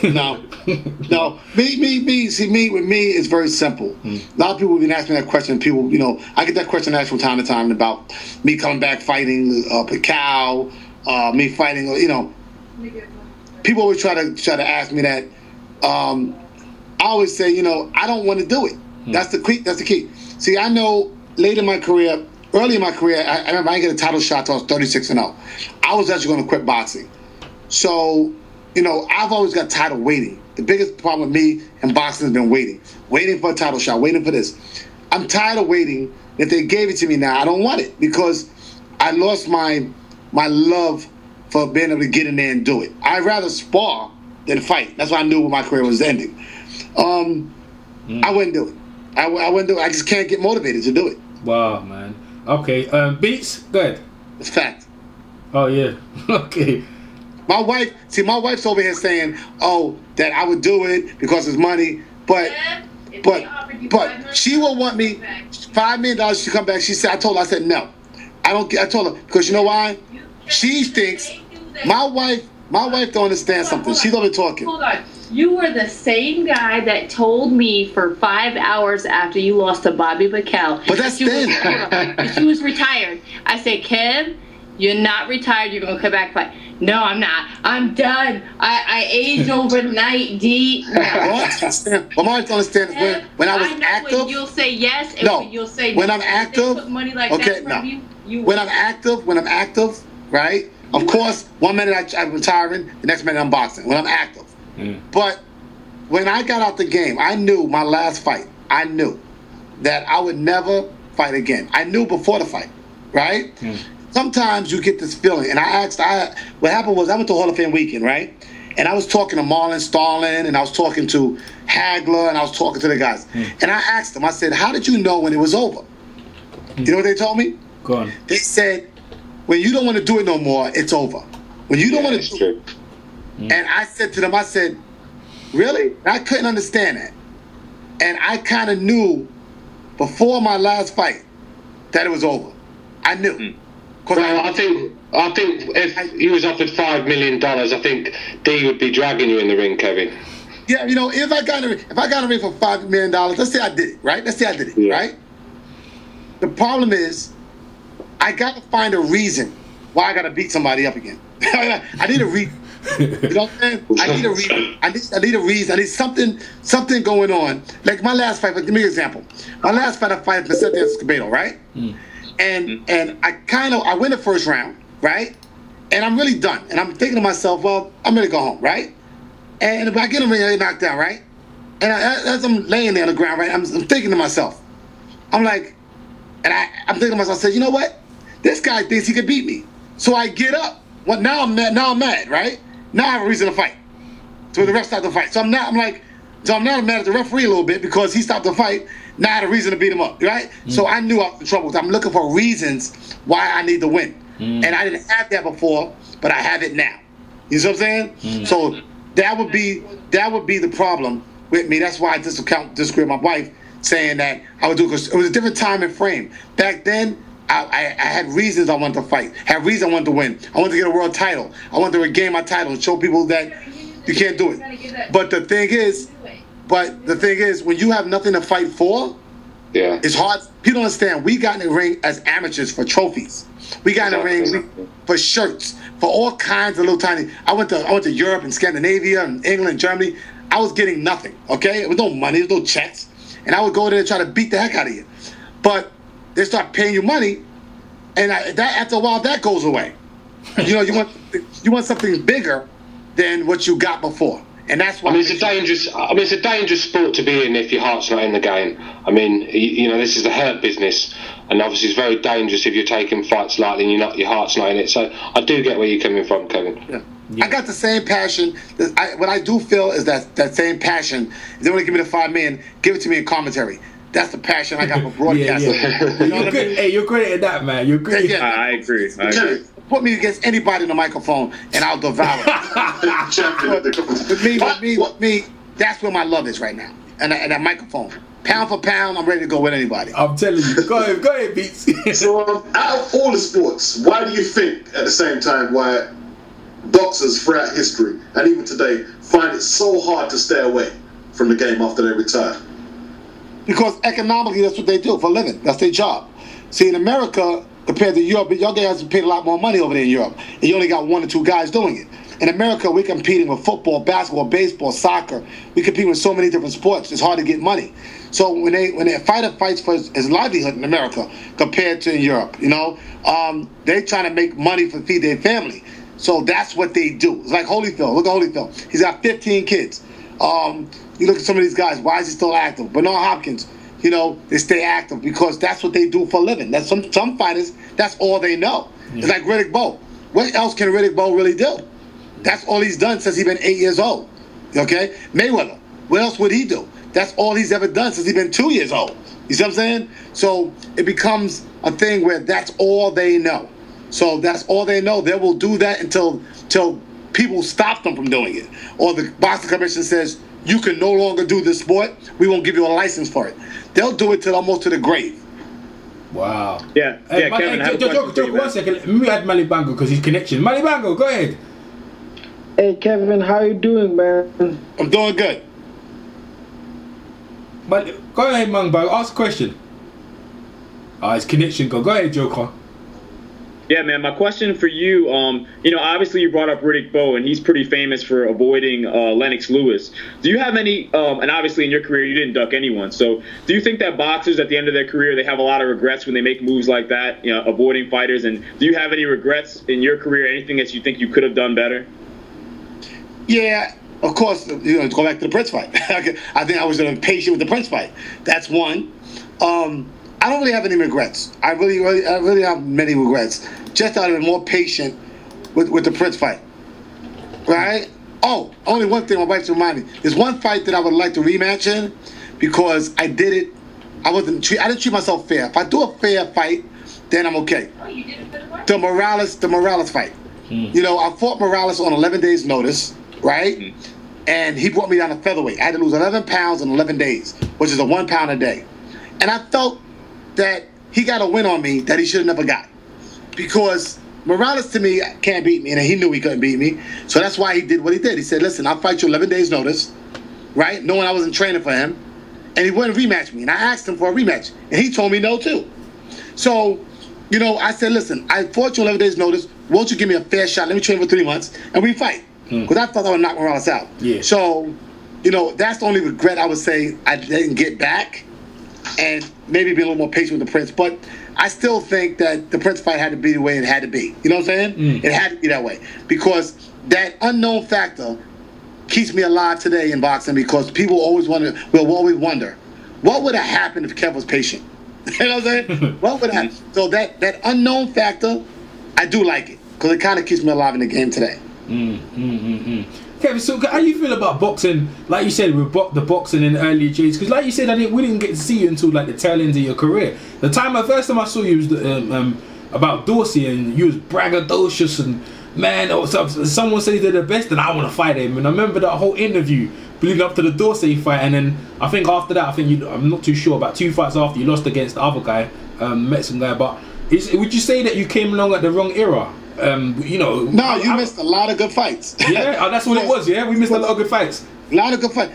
No. See, with me, it's very simple. A lot of people have been asking me that question. People, I get that question asked from time to time about me coming back fighting Pacquiao, me fighting, people always try to ask me that. I always say, I don't want to do it. That's the key. See, I know early in my career, I remember I didn't get a title shot till I was 36-0. I was actually going to quit boxing. So, I've always got title waiting. The biggest problem with me in boxing has been waiting for a title shot, waiting for this. I'm tired of waiting. If they gave it to me now, I don't want it because I lost my love for being able to get in there and do it. I'd rather spar than fight. That's why I knew when my career was ending. I wouldn't do it. I wouldn't do it. I just can't get motivated to do it. Wow, man. Okay, Beats, go ahead. It's fact. Oh, yeah. Okay. My wife's over here saying, that I would do it because it's money, but she will want me $5 million to come back. I told her no. I told her, because you know why? She thinks, my wife don't understand something. She's over talking. Hold on. You were the same guy that told me for 5 hours after you lost to Bobby Bacall. But that's then. She was retired. I said, Kev, you're not retired. You're going to come back and fight. No, I'm not. I'm done. I aged overnight, D. What my wife understands is when I was active. When you'll say yes, and when you'll say when I'm active. Put money like that from you. When I'm active, right? Of course, 1 minute I'm retiring, the next minute I'm boxing. When I'm active. But when I got out the game, I knew my last fight. I knew that I would never fight again. I knew before the fight, right? Sometimes you get this feeling, and what happened was I went to Hall of Fame weekend, right? And I was talking to Marlon Starlin, and I was talking to Hagler, and I was talking to the guys. And I asked them, I said, how did you know when it was over? You know what they told me? Go on. They said, when you don't want to do it no more, it's over. When you don't want to do it. And I said to them, I said, really? And I couldn't understand that. And I kind of knew before my last fight that it was over. I knew. Well, I think if he was offered $5 million, I think D would be dragging you in the ring, Kevin. Yeah, if I got in the ring for $5 million, let's say I did it, right? Let's say I did it, right? The problem is, I got to find a reason why I got to beat somebody up again. I need a reason. You know what I'm saying? I need a reason. I need a reason. I need something going on. Like my last fight. Give me an example. My last fight, I fought Vicente Escobedo, right? And I win the first round, right? And I'm really done. And I'm thinking to myself, well, I'm ready to go home, right? And if I get him really knocked down, right? And as I'm laying there on the ground, right, I'm thinking to myself, I'm like, and I'm thinking to myself, I said, you know what? This guy thinks he can beat me. So I get up. Well, now I'm mad, right? Now I have a reason to fight. So the ref stopped the fight. So I'm not mad at the referee a little bit because he stopped the fight. Now I had a reason to beat him up, right? So I knew I was in trouble. I'm looking for reasons why I need to win. And I didn't have that before, but I have it now. You see what I'm saying? So that would be the problem with me. That's why I disagree with my wife saying that I would do it, because it was a different time and frame. Back then, I had reasons I wanted to fight. Had reasons I wanted to win. I wanted to get a world title. I wanted to regain my title and show people that you can't do it. But the thing is, when you have nothing to fight for, it's hard. People don't understand. We got in the ring as amateurs for trophies. We got in the ring for shirts, for all kinds of little tiny. I went to Europe and Scandinavia and England and Germany. I was getting nothing. Okay, it was no money, there was no checks, and I would go there and try to beat the heck out of you. But they start paying you money, and that after a while that goes away. You want something bigger than what you got before. And that's why it's a dangerous sport to be in if your heart's not in the game. I mean, this is the hurt business, and obviously it's very dangerous if you're taking fights lightly and your heart's not in it. So I do get where you're coming from, Kevin. Yeah. I got the same passion. What I do feel is that same passion. If they want to give me the $5 million, give it to me in commentary. That's the passion I got for broadcasting. Yeah. You know what I mean? Hey, you're great at that, man. You're great. Yeah. I agree. I agree. Put me against anybody in the microphone, and I'll devour it. with me, that's where my love is right now. And that microphone. Pound for pound, I'm ready to go with anybody. I'm telling you. Go ahead, Beats. So, out of all the sports, why do you think, at the same time, why boxers throughout history, and even today, find it so hard to stay away from the game after they retire? Because economically, that's what they do for a living. That's their job. See, in America, compared to Europe, y'all guys paid a lot more money over there in Europe, and you only got 1 or 2 guys doing it. In America, we're competing with football, basketball, baseball, soccer. We compete with so many different sports. It's hard to get money. So when a fighter fights for his livelihood in America compared to in Europe, they're trying to make money to feed their family. So that's what they do. It's like Holyfield. Look at Holyfield. He's got 15 kids. You look at some of these guys. Why is he still active? Bernard Hopkins. They stay active because that's what they do for a living. That's some fighters. That's all they know. Yeah. It's like Riddick Bowe. What else can Riddick Bowe really do? That's all he's done since he's been 8 years old. Okay? Mayweather. What else would he do? That's all he's ever done since he's been 2 years old. You see what I'm saying? So it becomes a thing where that's all they know. So that's all they know. They will do that until people stop them from doing it. Or the boxing commission says, you can no longer do this sport. We won't give you a license for it. They'll do it till almost to the grave. Wow. Yeah. Hey, Kevin, Joke, 1 second. Let me add Malibango because his connection. Malibango, go ahead. Hey, Kevin, how you doing, man? I'm doing good. But go ahead, Mangbo. Ask a question. His connection go. Go ahead, Joker. Yeah, man. My question for you, obviously you brought up Riddick Bowe, and he's pretty famous for avoiding Lennox Lewis. Do you have any? And obviously in your career you didn't duck anyone. So do you think that boxers at the end of their career they have a lot of regrets when they make moves like that, avoiding fighters? And do you have any regrets in your career? Anything that you think you could have done better? Yeah. Of course, go back to the Prince fight. I think I was impatient with the Prince fight. That's one. I don't really have any regrets. I really have many regrets. Just that I've been more patient with the Prince fight. Right? Oh, only one thing my wife to remind me. There's one fight that I would like to rematch in because I did it. I didn't treat myself fair. If I do a fair fight, then I'm okay. Oh, you did it for the fight? The Morales fight. I fought Morales on 11 days' notice. Right? And he brought me down to featherweight. I had to lose 11 pounds in 11 days, which is a 1 pound a day. And I felt that he got a win on me that he should have never got. Because Morales, to me, can't beat me, and he knew he couldn't beat me. So that's why he did what he did. He said, listen, I'll fight you 11 days notice, right? Knowing I wasn't training for him. And he wouldn't rematch me. And I asked him for a rematch. And he told me no, too. So, I said, listen, I fought you 11 days notice. Won't you give me a fair shot? Let me train for 3 months, and we fight. Because I thought I would knock Morales out. Yeah. So, that's the only regret I would say I didn't get back, and maybe be a little more patient with the Prince. But I still think that the Prince fight had to be the way it had to be. You know what I'm saying? It had to be that way because that unknown factor keeps me alive today in boxing. Because people always wonder, will always wonder, what would have happened if Kev was patient? You know what I'm saying? What would have happened? So that unknown factor, I do like it because it kind of keeps me alive in the game today. Kevin, so how do you feel about boxing? Like you said, with the boxing in the early days, because like you said, we didn't get to see you until like the tail end of your career. The first time I saw you was about Dorsey, and you was braggadocious and man, someone says they're the best, and I want to fight him. And I remember that whole interview leading up to the Dorsey fight, and then I think after that, I'm not too sure, about 2 fights after you lost against the other guy, Mexican guy. But would you say that you came along at the wrong era? No, you missed a lot of good fights. Yeah, that's what it was. Yeah, we missed a lot of good fights. A lot of good fights.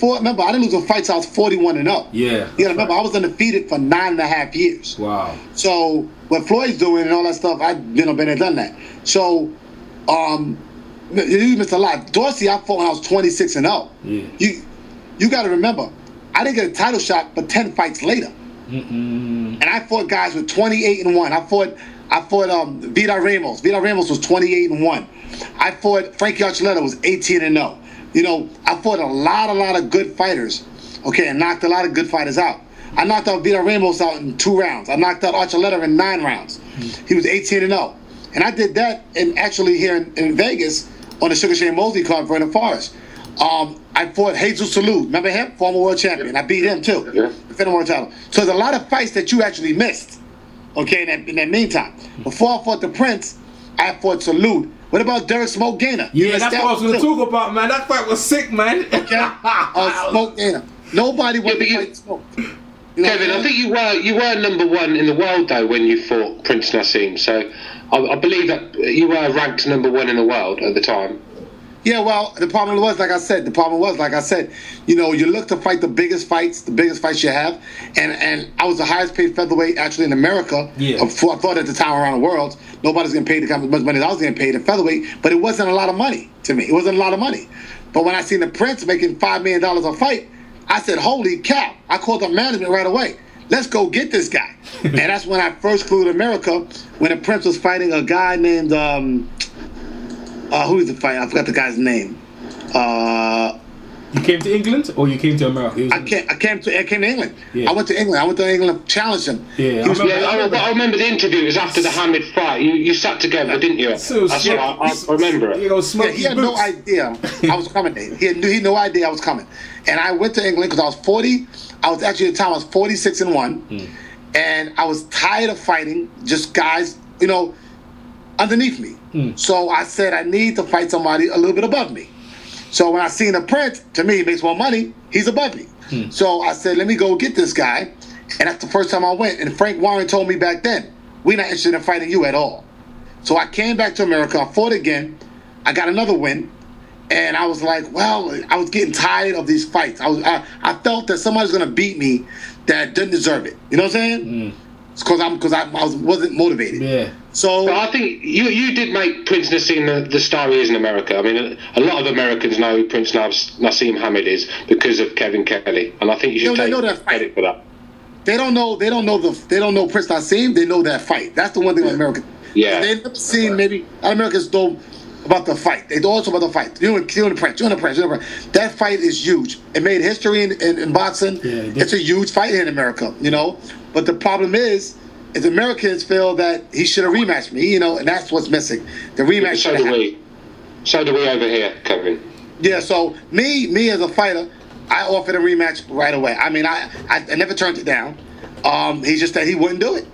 Remember, I didn't lose a fight till I was 41-0. Yeah. Remember, I was undefeated for 9.5 years. Wow. So what Floyd's doing and all that stuff, I've been and done that. So, you missed a lot. Dorsey, I fought when I was 26-0. Yeah. You got to remember, I didn't get a title shot but 10 fights later. And I fought guys with 28-1. I fought Vida Ramos. Vida Ramos was 28-1. I fought Frankie Archuleta was 18-0. I fought a lot of good fighters. Okay, and knocked a lot of good fighters out. I knocked out Vida Ramos out in 2 rounds. I knocked out Archuleta in 9 rounds. He was 18-0. And I did that actually here in Vegas on the Sugar Shane Mosley card for the Forest. I fought Jesus Salud. Remember him? Former world champion. I beat him too. Yeah. Defending world title. So there's a lot of fights that you actually missed. Okay, in that meantime. Before I fought the Prince, I fought Salud. What about Derek Smoke Gainer? Yeah, that's what I was going to talk about, man. That fight was sick, man. Okay? Smoke Gainer. Nobody wanted to fight Smoke. Kevin, I think you were number one in the world though when you fought Prince Nassim. So I believe that you were ranked number one in the world at the time. Yeah, well, the problem was, like I said, you know, you look to fight the biggest fights you have, and I was the highest paid featherweight actually in America. Yeah. I thought at the time around the world, nobody's getting paid as much money as I was getting paid in featherweight, but it wasn't a lot of money to me. It wasn't a lot of money. But when I seen the Prince making $5 million a fight, I said, holy cow. I called up management right away. Let's go get this guy. And that's when I first flew to America, when the Prince was fighting a guy named, who was the fight? I forgot the guy's name. You came to England or you came to America? I came to England. Yeah. I went to England, challenged him. Yeah, I remember the interview. It was after the Hamid fight. You sat together, didn't you? I remember it. You know, he had no idea I was coming. He had no idea I was coming. And I went to England because I was 40. I was actually at the time I was 46-1, and I was tired of fighting just guys, you know, underneath me. So I said I need to fight somebody a little bit above me. So when I seen the Prince, to me, he makes more money. He's above me. So I said, let me go get this guy. And that's the first time I went. And Frank Warren told me back then, we're not interested in fighting you at all. So I came back to America. I fought again. I got another win. And I was like, well, I was getting tired of these fights. I felt that somebody's going to beat me that didn't deserve it. You know what I'm saying? It's because I wasn't motivated. Yeah. So but I think you did make Prince Nassim the star he is in America. I mean, a lot of Americans know who Prince Nassim Hamid is because of Kevin Kelley, and I think you should take credit for that. They don't know Prince Nassim. They know that fight. That's the one thing with America. Yeah. They've never seen maybe Americans know about the fight. They also about the fight. You and the Prince. That fight is huge. It made history in boxing. Yeah, it's a huge fight here in America. You know, but the problem is Americans feel that he should have rematched me. You know, and that's what's missing. The rematch. So do we. So do we over here, Kevin. Yeah. So me as a fighter, I offered a rematch right away. I mean, I never turned it down. He just said he wouldn't do it.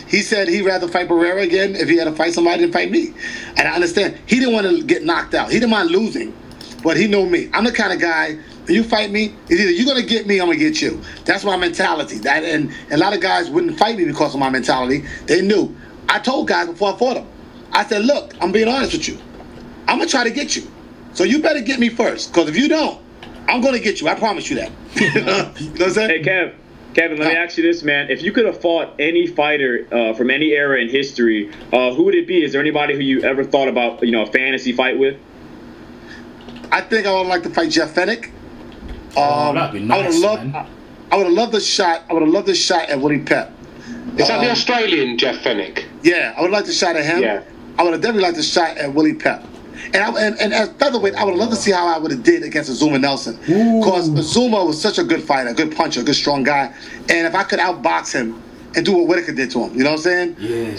He said he'd rather fight Barrera again if he had to fight somebody than fight me. And I understand. He didn't want to get knocked out. He didn't mind losing. But he knew me. I'm the kind of guy, when you fight me, it's either you're going to get me or I'm going to get you. That's my mentality. And a lot of guys wouldn't fight me because of my mentality. They knew. I told guys before I fought them. I said, look, I'm being honest with you. I'm going to try to get you. So you better get me first. Because if you don't, I'm going to get you. I promise you that. You know what I'm saying? Hey, Kevin, let me ask you this, man. If you could have fought any fighter from any era in history, who would it be? Is there anybody who you ever thought about, a fantasy fight with? I think I would like to fight Jeff Fennick. That'd be nice, I would have loved the shot. I would have loved the shot at Willie Pep. Is that the Australian Jeff Fennick? Yeah, I would like the shot at him. Yeah. I would have definitely liked the shot at Willie Pep. And as featherweight, I would love to see how I would have did against Azuma Nelson. Because Azuma was such a good fighter, a good puncher, a good strong guy. And if I could outbox him and do what Whitaker did to him, you know what I'm saying? Yeah.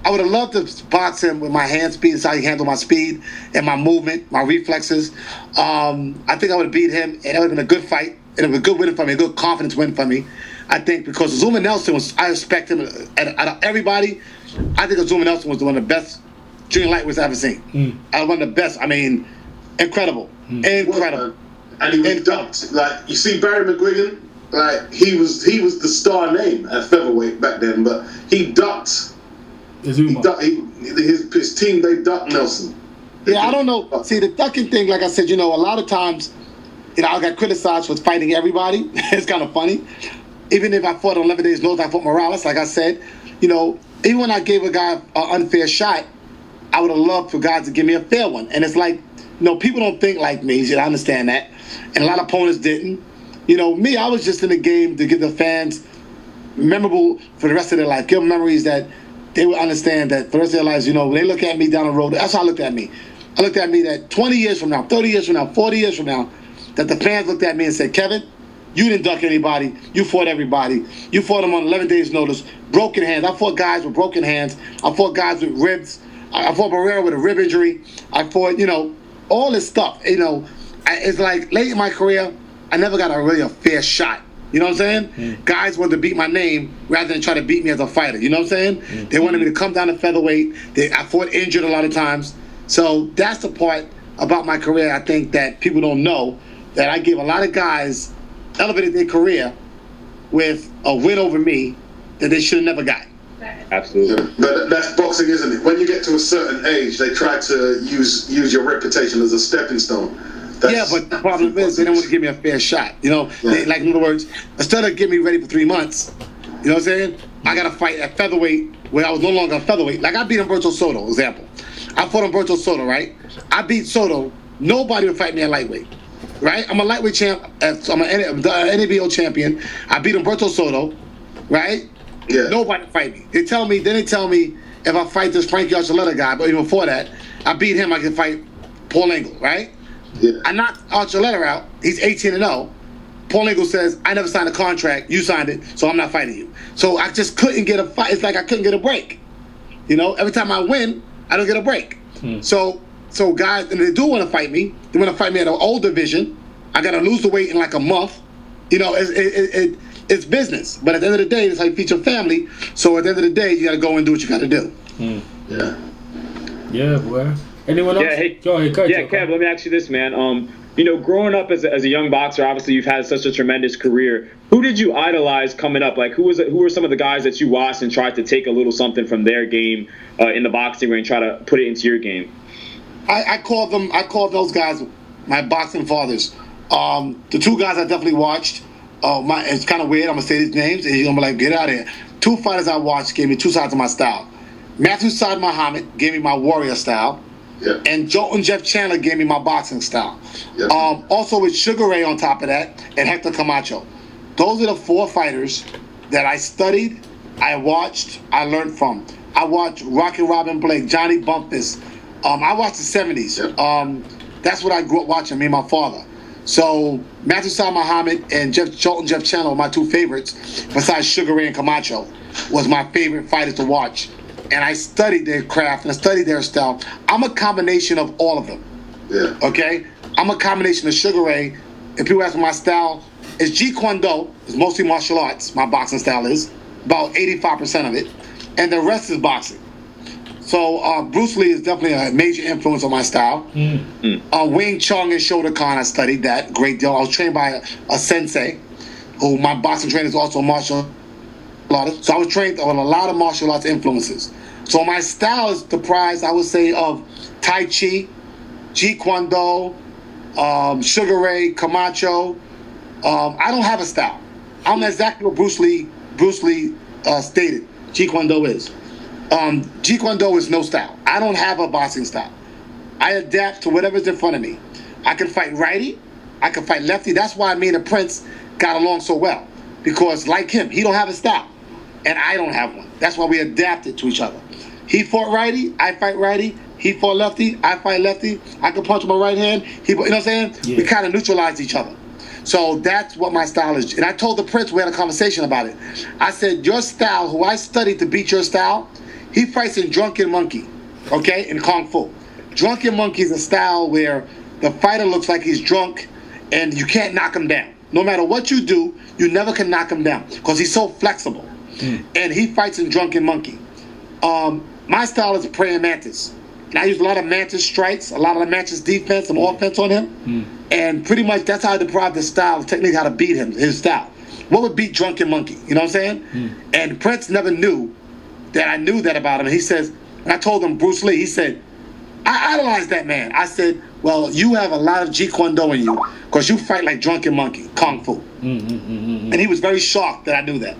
I would have loved to box him with my hand speed. That's how he handled my speed and my movement, my reflexes. I think I would have beat him, and it would have been a good fight. And it would be a good win for me, a good confidence win for me. I think because Azuma Nelson I respect him out of everybody. I think Azuma Nelson was one of the best junior lightweights I've ever seen. One of the best. I mean, incredible. Incredible. And he was dumped. Like, you see Barry McGuigan, like, he was the star name at featherweight back then, but he ducked. His team, they ducked Nelson. Yeah, I don't know. See, the ducking thing, like I said, a lot of times, I got criticized for fighting everybody. It's kind of funny. Even if I fought on 11 days notice, I fought Morales, like I said. Even when I gave a guy an unfair shot, I would have loved for guys to give me a fair one. And it's like, people don't think like me. I understand that. And a lot of opponents didn't. Me, I was just in the game to give the fans memorable for the rest of their life. Give them memories that they would understand that for the rest of their lives, when they look at me down the road, that's how I looked at me. I looked at me that 20 years from now, 30 years from now, 40 years from now, that the fans looked at me and said, Kevin, you didn't duck anybody. You fought everybody. You fought them on 11 days' notice. Broken hands. I fought guys with broken hands. I fought guys with ribs. I fought Barrera with a rib injury. I fought, all this stuff. it's like late in my career, I never got a fair shot. You know what I'm saying? Guys wanted to beat my name rather than try to beat me as a fighter. You know what I'm saying? They wanted me to come down to featherweight. I fought injured a lot of times. So that's the part about my career I think that people don't know, that I give a lot of guys elevated their career with a win over me that they should have never got. Absolutely. Yeah, but that's boxing, isn't it? When you get to a certain age, they try to use your reputation as a stepping stone. Yeah, but the problem is they don't want to give me a fair shot. You know, like in other words, instead of getting me ready for 3 months, you know what I'm saying? I got to fight at featherweight where I was no longer a featherweight. Like I beat Humberto Soto, example. I fought Humberto Soto, right? I beat Soto. Nobody would fight me at lightweight, right? I'm a lightweight champ. I'm an NABO champion. I beat Humberto Soto, right? Yeah. Nobody would fight me. They tell me if I fight this Frankie Archuleta guy, but even before that, I beat him, I can fight Paul Engel, right? Yeah. I knocked Archuleta out. He's 18-0. Paul Engel says, I never signed a contract. You signed it, so I'm not fighting you. So I just couldn't get a fight. It's like I couldn't get a break. You know, every time I win, I don't get a break. So guys, and they do want to fight me. They want to fight me at an old division. I got to lose the weight in like a month. You know, it's business. But at the end of the day, it's like feed your family. So at the end of the day, you got to go and do what you got to do. Yeah. Yeah, boy. Anyone else? Yeah, hey, go ahead. Kev, let me ask you this, man. You know, growing up as a young boxer, obviously you've had such a tremendous career. Who did you idolize coming up? Like, who were some of the guys that you watched and tried to take a little something from their game in the boxing ring and try to put it into your game? I call those guys my boxing fathers. The two guys I definitely watched. It's kind of weird. I'm gonna say these names, and you're gonna be like, get out of here. Two fighters I watched gave me two sides of my style. Matthew Saad Muhammad gave me my warrior style. Yeah. And Jolton Jeff Chandler gave me my boxing style. Yeah. Also with Sugar Ray on top of that, and Hector Camacho. Those are the four fighters that I studied, I watched, I learned from. I watched Rocky Robin Blake, Johnny Bumpus. I watched the 70s. Yeah. That's what I grew up watching, me and my father. So Matthew Saad Muhammad and Jolton Jeff Chandler were my two favorites, besides Sugar Ray and Camacho, was my favorite fighters to watch. And I studied their craft and I studied their style. I'm a combination of all of them. Yeah. Okay? I'm a combination of Sugar Ray. If people ask me my style, it's Jeet Kune Do. It's mostly martial arts. My boxing style is about 85% of it, and the rest is boxing. So Bruce Lee is definitely a major influence on my style. Wing Chun and Shotokan, I studied that a great deal. I was trained by a sensei, who my boxing trainer is also a martial artist. So I was trained on a lot of martial arts influences. So my style is comprised, I would say, of Tai Chi, Jeet Kune Do, Sugar Ray, Camacho. I don't have a style. I'm exactly what Bruce Lee stated Jeet Kune Do is. Jeet Kune Do is no style. I don't have a boxing style. I adapt to whatever's in front of me. I can fight righty. I can fight lefty. That's why me and the Prince got along so well. Because like him, he don't have a style. And I don't have one. That's why we adapted to each other. He fought righty. I fight righty. He fought lefty. I fight lefty. I can punch him with my right hand. You know what I'm saying? Yeah. We kind of neutralized each other. So that's what my style is. And I told the Prince, we had a conversation about it. I said, your style, who I studied to beat your style, he fights in Drunken Monkey, okay, in Kung Fu. Drunken Monkey is a style where the fighter looks like he's drunk and you can't knock him down. No matter what you do, you never can knock him down because he's so flexible. And he fights in Drunken Monkey. My style is a praying mantis. And I use a lot of mantis strikes, a lot of mantis defense and offense on him. And pretty much that's how I deprived the style, the technique, how to beat him, his style. What would beat Drunken Monkey? You know what I'm saying? And Prince never knew that I knew that about him. And he says, and I told him, Bruce Lee, he said, I idolize that man. I said, well, you have a lot of Jeet Kune Do in you because you fight like Drunken Monkey, Kung Fu. And he was very shocked that I knew that.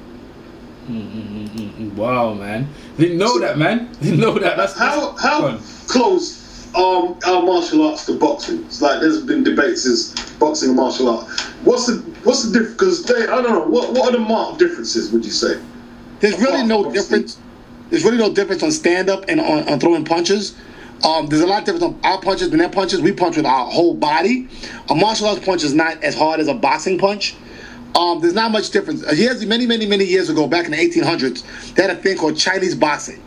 Wow, man. Didn't know that, man. Didn't know that. That's how close are martial arts to boxing? It's like there's been debates is boxing and martial art. What's the difference? Because I don't know. What are the marked differences? Would you say? There's really no difference. There's really no difference on stand up and on throwing punches. There's a lot of difference on our punches and their punches. We punch with our whole body. A martial arts punch is not as hard as a boxing punch. There's not much difference. Many years ago, back in the 1800s, they had a thing called Chinese boxing.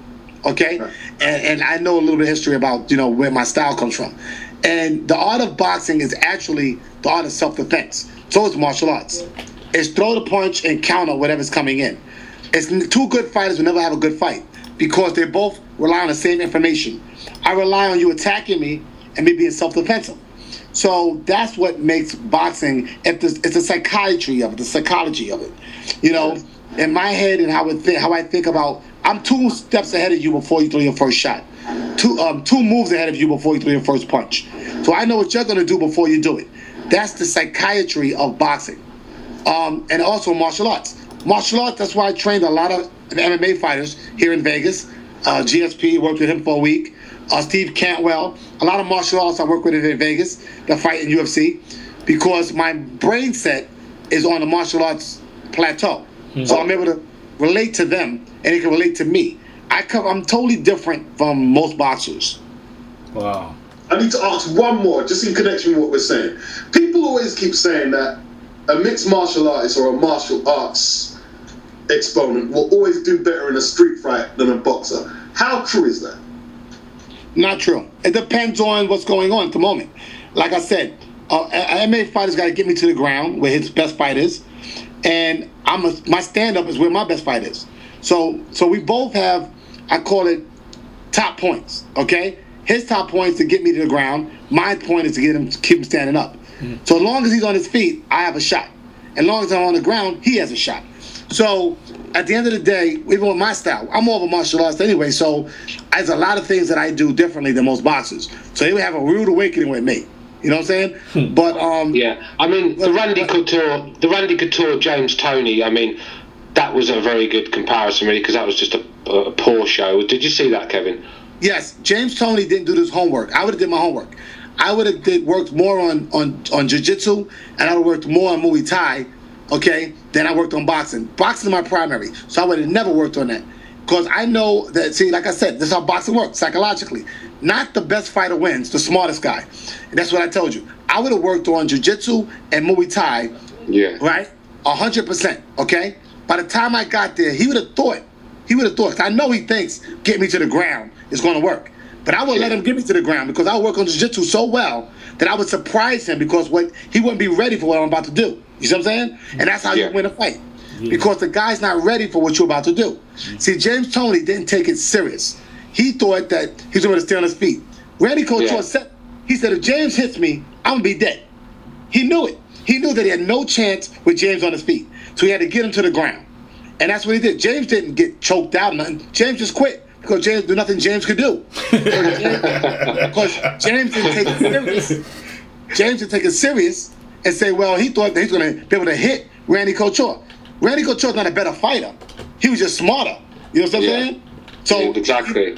Okay, and I know a little bit of history about where my style comes from. And the art of boxing is actually the art of self-defense. So is martial arts. It's throw the punch and counter whatever's coming in. It's two good fighters will never have a good fight because they both rely on the same information. I rely on you attacking me and me being self-defensive. So that's what makes boxing, it's the psychiatry of it, the psychology of it. You know, in my head and how I think about, I'm 2 steps ahead of you before you throw your first shot. Two moves ahead of you before you throw your first punch. So I know what you're going to do before you do it. That's the psychiatry of boxing. And also martial arts. Martial arts, that's why I trained a lot of MMA fighters here in Vegas. GSP, worked with him for a week. Steve Cantwell, a lot of martial arts I work with in Vegas that fight in UFC because my brain set is on the martial arts plateau. Mm-hmm. So I'm able to relate to them and they can relate to me. I'm totally different from most boxers. Wow. I need to ask one more, just in connection with what we're saying. People always keep saying that a mixed martial artist or a martial arts exponent will always do better in a street fight than a boxer. How true is that? Not true. It depends on what's going on at the moment. Like I said, an MMA fighter's got to get me to the ground where his best fight is, and my stand-up is where my best fight is. So we both have, I call it top points, okay? His top point is to get me to the ground. My point is to keep him standing up. Mm-hmm. So as long as he's on his feet, I have a shot. As long as I'm on the ground, he has a shot. So at the end of the day, even with my style, I'm more of a martial artist anyway, so there's a lot of things that I do differently than most boxers. So they would have a rude awakening with me. You know what I'm saying? But yeah, I mean the Randy Couture James Toney. I mean that was a very good comparison, really, because that was just a poor show. Did you see that, Kevin? Yes, James Toney didn't do his homework. I would have did my homework. I would have worked more on jiu-jitsu, and I would have worked more on Muay Thai, okay, than I worked on boxing. Boxing is my primary, so I would have never worked on that. Because I know that, see, like I said, this is how boxing works, psychologically. Not the best fighter wins, the smartest guy. And that's what I told you. I would have worked on jiu-jitsu and Muay Thai, right, 100%, okay? By the time I got there, he would have thought, 'cause I know he thinks get me to the ground is going to work. But I would let him get me to the ground because I would work on jiu-jitsu so well that I would surprise him because he wouldn't be ready for what I'm about to do. You see what I'm saying? And that's how you win a fight. Because the guy's not ready for what you're about to do. See, James Toney didn't take it serious. He thought that he was going to stay on his feet. Randy Couture said, he said, if James hits me, I'm going to be dead. He knew it. He knew that he had no chance with James on his feet. So he had to get him to the ground. And that's what he did. James didn't get choked out or nothing. James just quit because James did nothing James could do. Because James didn't take it serious. James didn't take it serious and say, well, he thought that he's going to be able to hit Randy Couture. Randy Couture's not a better fighter. He was just smarter. You know what I'm saying? So exactly.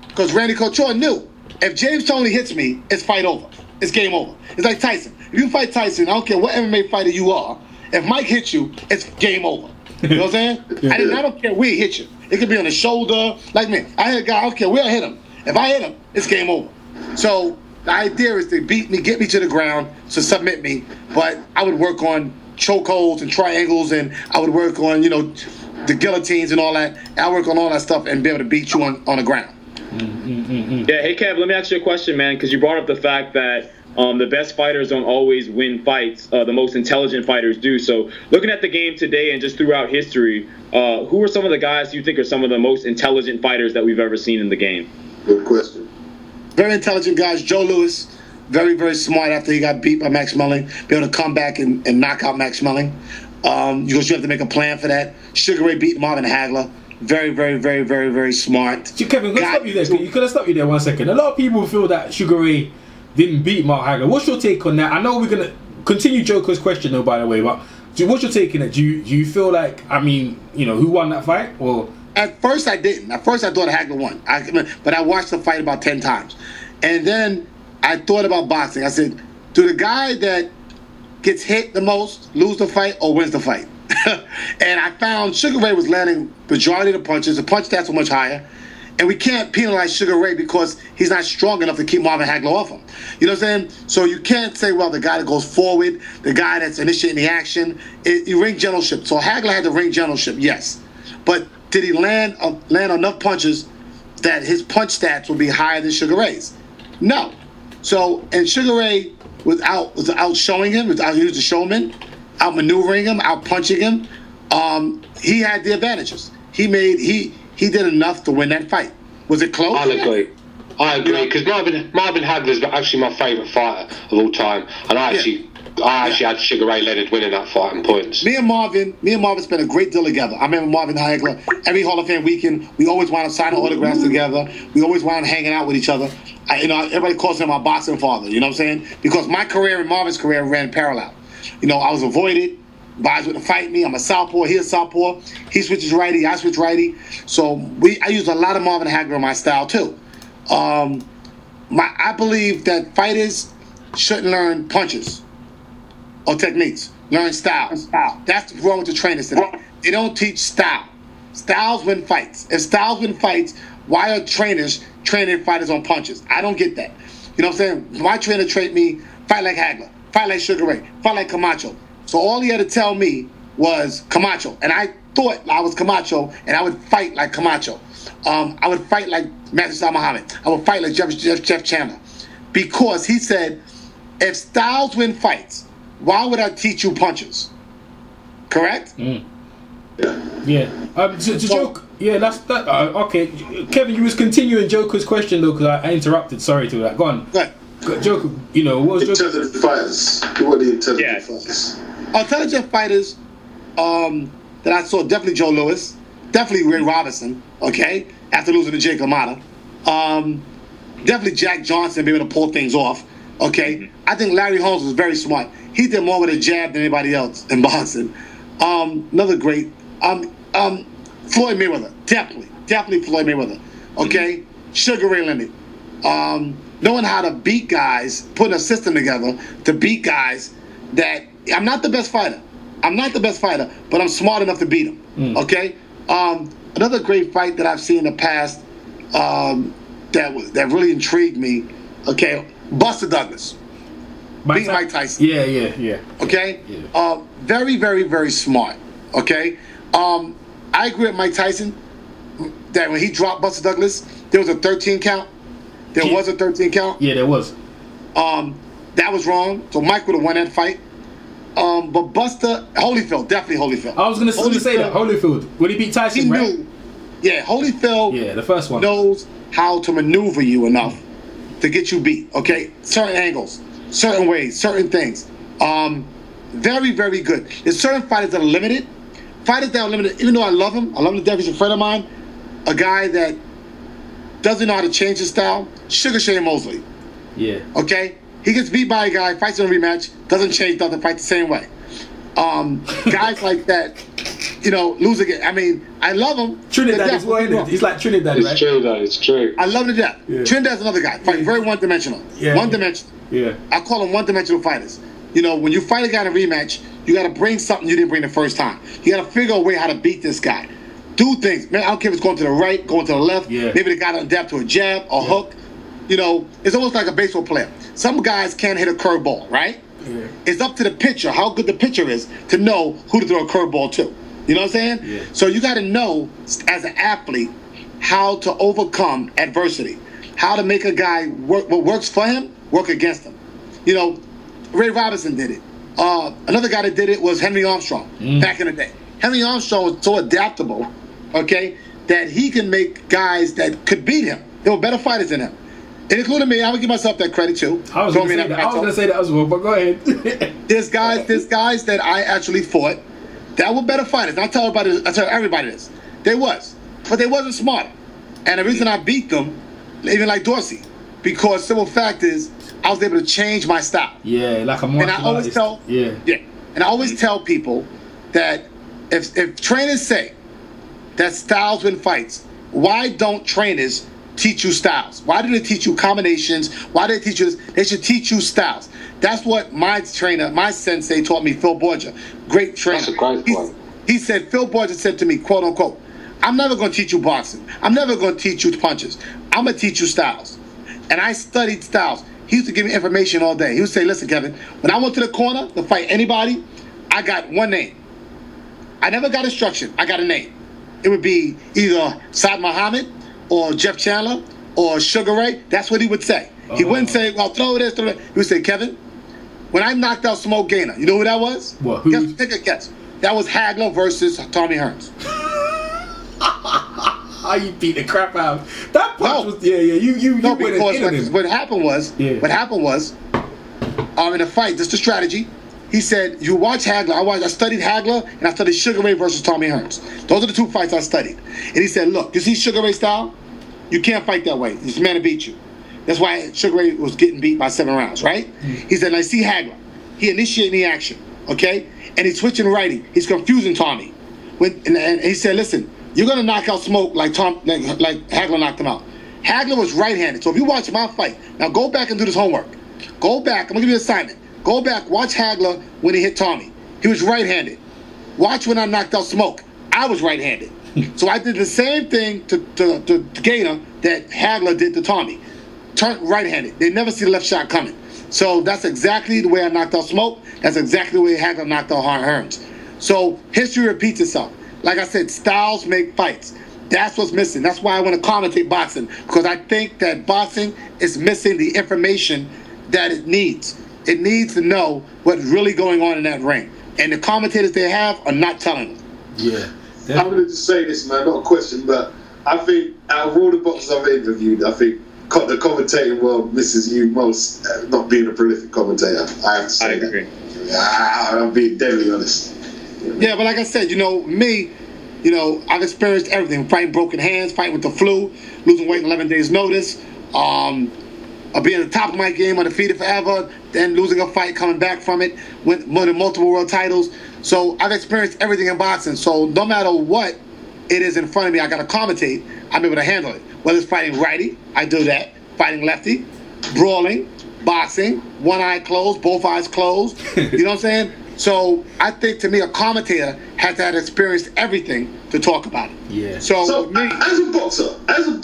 Because Randy Couture knew if James Toney hits me, it's fight over. It's game over. It's like Tyson. If you fight Tyson, I don't care what MMA fighter you are, if Mike hits you, it's game over. You know what I'm saying? I don't care where he hits you. It could be on the shoulder. Like me, I hit a guy, I don't care where I hit him. If I hit him, it's game over. So the idea is to beat me, get me to the ground, to submit me, but I would work on chokeholds and triangles, and I would work on, the guillotines and all that. I work on all that stuff and be able to beat you on the ground. Yeah, hey Kev, let me ask you a question, man, because you brought up the fact that the best fighters don't always win fights. The most intelligent fighters do. So looking at the game today and just throughout history, who are some of the guys you think are some of the most intelligent fighters that we've ever seen in the game? Good question. Very intelligent guys. Joe Louis, very, very smart after he got beat by Max Schmeling. Be able to come back and knock out Max Schmeling. Because you have to make a plan for that. Sugar Ray beat Marvin Hagler. Very, very, very, very, very smart. Kevin, let's stop you there. You could have stopped you there 1 second. A lot of people feel that Sugar Ray didn't beat Mark Hagler. What's your take on that? I know we're going to continue Joker's question, though, by the way, but what's your take on it? Do you feel like, who won that fight? Or At first, I didn't. At first, I thought Hagler won. But I watched the fight about 10 times. And then I thought about boxing. I said, do the guy that gets hit the most lose the fight or wins the fight? And I found Sugar Ray was landing majority of the punches. The punch stats were much higher. And we can't penalize Sugar Ray because he's not strong enough to keep Marvin Hagler off him. You know what I'm saying? So you can't say, well, the guy that goes forward, the guy that's initiating the action, ring generalship. So Hagler had the ring generalship, yes. But did he land enough punches that his punch stats would be higher than Sugar Ray's? No. So, and Sugar Ray was out showing him, he was a showman, out maneuvering him, out punching him. He had the advantages. He did enough to win that fight. Was it close? I'll agree. I agree, because Marvin Hagler's actually my favourite fighter of all time, and I actually had Sugar Ray Leonard winning that fight in points. Me and Marvin spent a great deal together. I remember Marvin Hagler, every Hall of Fame weekend, we always wound up signing autographs together. We always wound up hanging out with each other. Everybody calls him my boxing father, you know what I'm saying? Because my career and Marvin's career ran parallel. I was avoided. Guys wouldn't fight me. I'm a southpaw. He a southpaw. He switches righty. I switch righty. So I used a lot of Marvin Hagler in my style too. I believe that fighters shouldn't learn punches or techniques. Learn styles. That's what's wrong with the trainers today. They don't teach style. Styles win fights. If styles win fights, why are trainers training fighters on punches? I don't get that. You know what I'm saying? My trainer trained me fight like Hagler, fight like Sugar Ray, fight like Camacho. So all he had to tell me was Camacho, and I thought I was Camacho, and I would fight like Camacho. I would fight like Master Muhammad. I would fight like Jeff Chandler, because he said, if styles win fights, why would I teach you punches? Correct? Mm. Yeah. Joke. Yeah, that's that. Okay, Kevin, you was continuing Joker's question though, because I interrupted. Sorry to that. Go on. Go ahead. Joker, what was Joker? Intelligent fighters. Who are the intelligent fighters? Intelligent fighters that I saw, definitely Joe Louis, definitely Ray Robinson, okay, after losing to Jake LaMotta. Definitely Jack Johnson being able to pull things off, okay. Mm-hmm. I think Larry Holmes was very smart. He did more with a jab than anybody else in boxing. Another great, Floyd Mayweather, definitely Floyd Mayweather, okay. Mm-hmm. Sugar Ray Leonard. Knowing how to beat guys, putting a system together to beat guys that I'm not the best fighter. But I'm smart enough to beat them. Okay. Another great fight that I've seen in the past that really intrigued me. Okay, Buster Douglas beat Mike Tyson. Yeah. Okay. Yeah. Very, very, very smart. Okay. I agree with Mike Tyson that when he dropped Buster Douglas, there was a 13 count. There was a 13 count. Yeah, there was. That was wrong. So Mike would have won that fight. But Buster, Holyfield, definitely Holyfield. I was going to say that. Holyfield. When he beat Tyson, he right? knew. Yeah, Holyfield. Yeah, the first one. Knows how to maneuver you enough to get you beat. Okay, certain angles, certain ways, certain things. Very, very good. There's certain fighters that are limited. Fighters that are limited. Even though I love him to death. He's a friend of mine. A guy that doesn't know how to change his style. Sugar Shane Mosley. Yeah. Okay? He gets beat by a guy, fights in a rematch, doesn't change, doesn't fight the same way. Guys like that, lose again. I mean, I love him. Trinidad is well, he's like Trinidad, right? It's true, though. It's true. I love him to death. Yeah. Trinidad's another guy. Very one-dimensional. Yeah. One-dimensional. Yeah. I call them one-dimensional fighters. When you fight a guy in a rematch, you got to bring something you didn't bring the first time. You got to figure a way how to beat this guy. Do things. Man, I don't care if it's going to the right, going to the left. Yeah. Maybe the guy doesn't adapt to a jab or hook. It's almost like a baseball player. Some guys can't hit a curveball, right? Yeah. It's up to the pitcher, how good the pitcher is, to know who to throw a curveball to. You know what I'm saying? Yeah. So you got to know, as an athlete, how to overcome adversity, how to make a guy work what works for him, work against him. Ray Robinson did it. Another guy that did it was Henry Armstrong back in the day. Henry Armstrong was so adaptable, okay, that he can make guys that could beat him. They were better fighters than him. And including me, I would give myself that credit too. I was going to say that as well, but go ahead. There's guys that I actually fought that were better fighters. I tell everybody this. They was. But they wasn't smart. And the reason I beat them, even like Dorsey, because simple fact is, I was able to change my style. Yeah, like a martial And I always artist. And I always tell people that if trainers say that styles win fights, why don't trainers teach you styles? Why do they teach you combinations? Why do they teach you this? They should teach you styles. That's what my trainer, my sensei taught me, Phil Borgia. Great trainer. That's a great point. He said, Phil Borgia said to me, quote unquote, I'm never going to teach you boxing. I'm never going to teach you punches. I'm going to teach you styles. And I studied styles. He used to give me information all day. He would say, listen, Kevin, when I went to the corner to fight anybody, I got one name. I never got instruction. I got a name. It would be either Saad Muhammad or Jeff Chandler or Sugar Ray. That's what he would say. He wouldn't say, well, throw this, throw that. He would say, Kevin, when I knocked out Smoke Gaynor, you know who that was? What? Take a guess. That was Hagler versus Tommy Hearns. How you beat the crap out? That punch was you no, went because in him. what happened was in the fight, just the strategy. He said, you watch Hagler. I studied Hagler and I studied Sugar Ray versus Tommy Hearns. Those are the two fights I studied. And he said, look, you see Sugar Ray style? You can't fight that way. This man will beat you. That's why Sugar Ray was getting beat by 7 rounds, right? He said, I see Hagler. He initiating the action, okay? And he's switching righty. He's confusing Tommy. And he said, listen, you're going to knock out Smoke like Hagler knocked him out. Hagler was right-handed. So if you watch my fight, now go back and do this homework. Go back. I'm going to give you an assignment. Go back, watch Hagler when he hit Tommy. He was right-handed. Watch when I knocked out Smoke. I was right-handed. So I did the same thing to Gaynor that Hagler did to Tommy. Turned right-handed. They never see the left shot coming. So that's exactly the way I knocked out Smoke. That's exactly the way Hagler knocked out Hearns. So history repeats itself. Like I said, styles make fights. That's what's missing. That's why I want to commentate boxing, because I think that boxing is missing the information that it needs. It needs to know what's really going on in that ring. And the commentators they have are not telling them. Yeah. I'm going to just say this, man, not a question, but I think out of all the boxers I've interviewed, I think the commentating world misses you most, not being a prolific commentator. I have to say that. I agree. I'm being deadly honest. Yeah, but like I said, me, I've experienced everything. Fighting broken hands, fighting with the flu, losing weight in 11 days' notice, being at the top of my game, undefeated forever, then losing a fight, coming back from it, winning multiple world titles. So I've experienced everything in boxing. So no matter what it is in front of me, I got to commentate, I'm able to handle it. Whether it's fighting righty, I do that. Fighting lefty, brawling, boxing, one eye closed, both eyes closed. You know what I'm saying? So I think, to me, a commentator has to have experienced everything to talk about it. Yeah. So me, as a boxer, I'm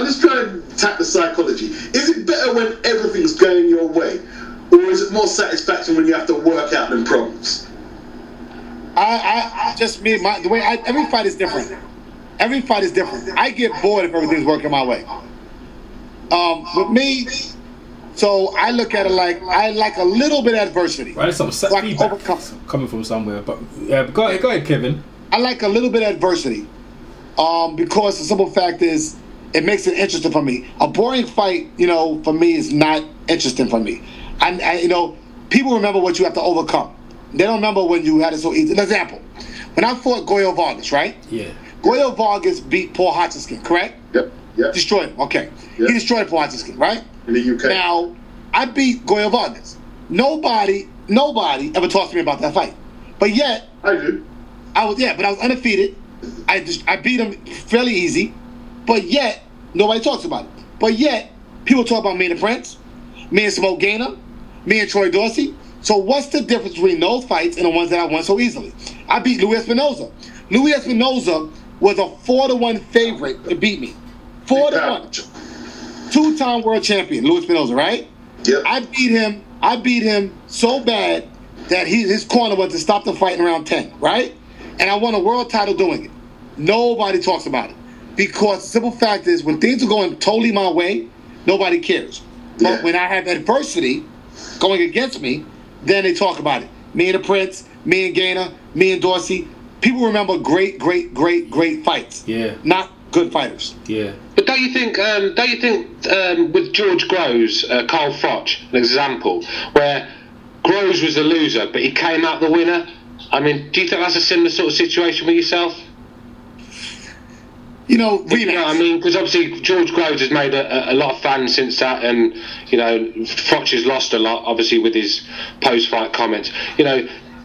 just trying to tap the psychology. Is it better when everything's going your way, or is it more satisfaction when you have to work out them problems? Every fight is different. Every fight is different. I get bored if everything's working my way. With me, so I look at it like I like a little bit of adversity. Right, some feedback coming from somewhere. But go ahead, Kevin. I like a little bit of adversity, because the simple fact is it makes it interesting for me. A boring fight, for me is not interesting for me. People remember what you have to overcome. They don't remember when you had it so easy. An example, when I fought Goyo Vargas, right? Yeah. Goyo Vargas beat Paul Hotchinson, correct? Yep. Destroyed him. Okay. Yep. He destroyed Paul Hotchinson, right? In the UK. Now, I beat Goyo Vargas. Nobody ever talked to me about that fight. But yet, I do. But I was undefeated. I beat him fairly easy. But yet, nobody talks about it. But yet, people talk about me and the Prince, me and Smoke Gaynor, me and Troy Dorsey. So what's the difference between those fights and the ones that I won so easily? I beat Louis Espinoza. Louis Espinoza was a 4-1 favorite to beat me. 4-1. 2-time world champion, Louis Espinoza, right? Yep. I beat him so bad that his corner was to stop the fight in round 10, right? And I won a world title doing it. Nobody talks about it. Because the simple fact is, when things are going totally my way, nobody cares. But when I have adversity going against me, then they talk about it. Me and the Prince, me and Gaynor, me and Dorsey. People remember great fights. Yeah. Not good fighters. Yeah. But don't you think with George Groves, Carl Froch, an example, where Groves was a loser, but he came out the winner? I mean, do you think that's a similar sort of situation with yourself? Rematch. I mean, because obviously George Groves has made a lot of fans since that, and Froch has lost a lot, obviously, with his post-fight comments.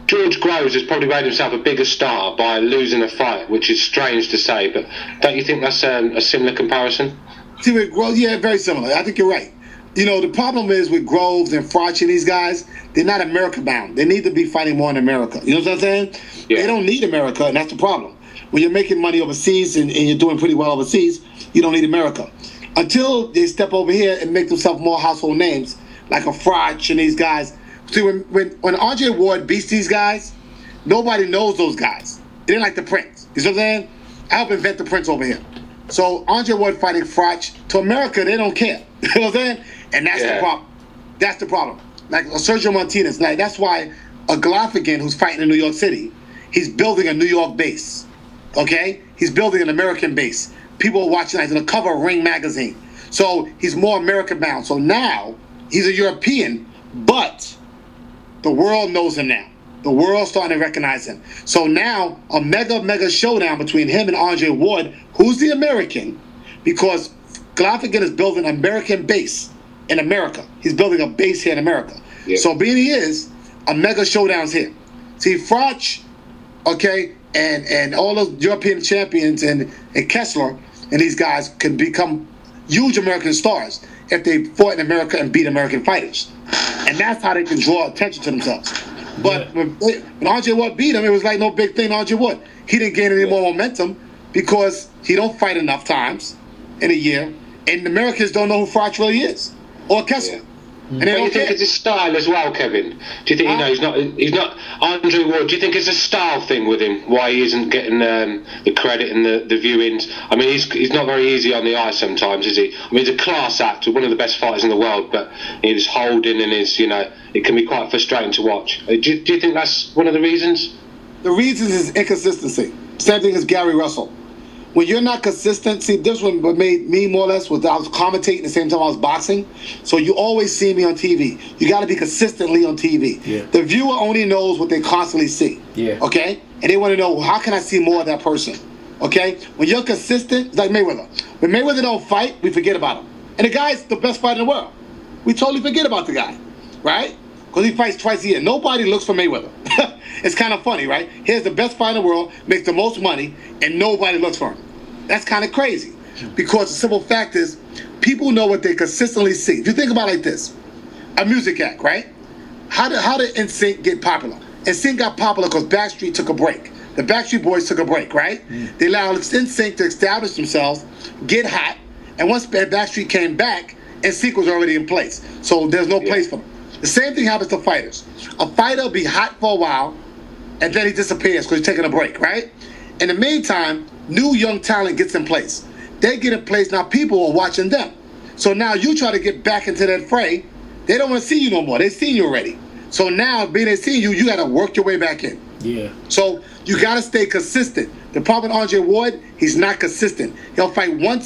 George Groves has probably made himself a bigger star by losing a fight, which is strange to say, but don't you think that's a similar comparison? See, with Groves, yeah, very similar. I think you're right. The problem is with Groves and Froch and these guys, they're not America-bound. They need to be fighting more in America. You know what I'm saying? Yeah. They don't need America, and that's the problem. When you're making money overseas and you're doing pretty well overseas, you don't need America. Until they step over here and make themselves more household names, like a Froch and these guys. See, when Andre Ward beats these guys, nobody knows those guys. It ain't like the Prince. You know what I'm saying? I helped invent the Prince over here. So Andre Ward fighting Froch, to America, they don't care. You know what I'm saying? And that's the problem. That's the problem. Like Sergio Martinez, like that's why a Golovkin who's fighting in New York City, he's building a New York base. Okay? He's building an American base. People are watching that. He's on the cover of Ring magazine. So he's more American bound. So now he's a European, but the world knows him now. The world's starting to recognize him. So now a mega showdown between him and Andre Ward, who's the American, because Golovkin is building an American base in America. He's building a base here in America. Yeah. So being he is, a mega showdown's here. See, Froch, okay, and all those European champions and Kessler and these guys can become huge American stars if they fought in America and beat American fighters. And that's how they can draw attention to themselves. But when Andre Ward beat him, it was like no big thing to Andre Ward. He didn't gain any more momentum because he don't fight enough times in a year. And Americans don't know who Froch really is. Or Kessler. Yeah. And do you think it's his style as well, Kevin? Do you think he's not Andre Ward? Do you think it's a style thing with him? Why he isn't getting the credit and the viewings? I mean, he's not very easy on the eye sometimes, is he? I mean, he's a class act, one of the best fighters in the world, but his holding and his, it can be quite frustrating to watch. Do you think that's one of the reasons? The reasons is inconsistency. Same thing as Gary Russell. When you're not consistent, see, this one what made me more or less was I was commentating at the same time I was boxing. So you always see me on TV. You got to be consistently on TV. Yeah. The viewer only knows what they constantly see. Yeah. Okay? And they want to know, how can I see more of that person? Okay? When you're consistent, it's like Mayweather. When Mayweather don't fight, we forget about him. And the guy's the best fighter in the world. We totally forget about the guy. Right? Because he fights twice a year. Nobody looks for Mayweather. It's kind of funny, right? Here's the best fighter in the world, makes the most money, and nobody looks for him. That's kind of crazy. Because the simple fact is, people know what they consistently see. If you think about it like this, a music act, right? How did NSYNC get popular? NSYNC got popular because Backstreet took a break. The Backstreet Boys took a break, right? They allowed NSYNC to establish themselves, get hot, and once Backstreet came back, NSYNC was already in place. So there's no place for them. The same thing happens to fighters. A fighter will be hot for a while, and then he disappears because he's taking a break, right? In the meantime, new young talent gets in place. They get in place, now people are watching them. So now you try to get back into that fray, they don't want to see you no more. They've seen you already. So now, being they see you, you got to work your way back in. Yeah. So you got to stay consistent. The problem with Andre Ward, he's not consistent. He'll fight one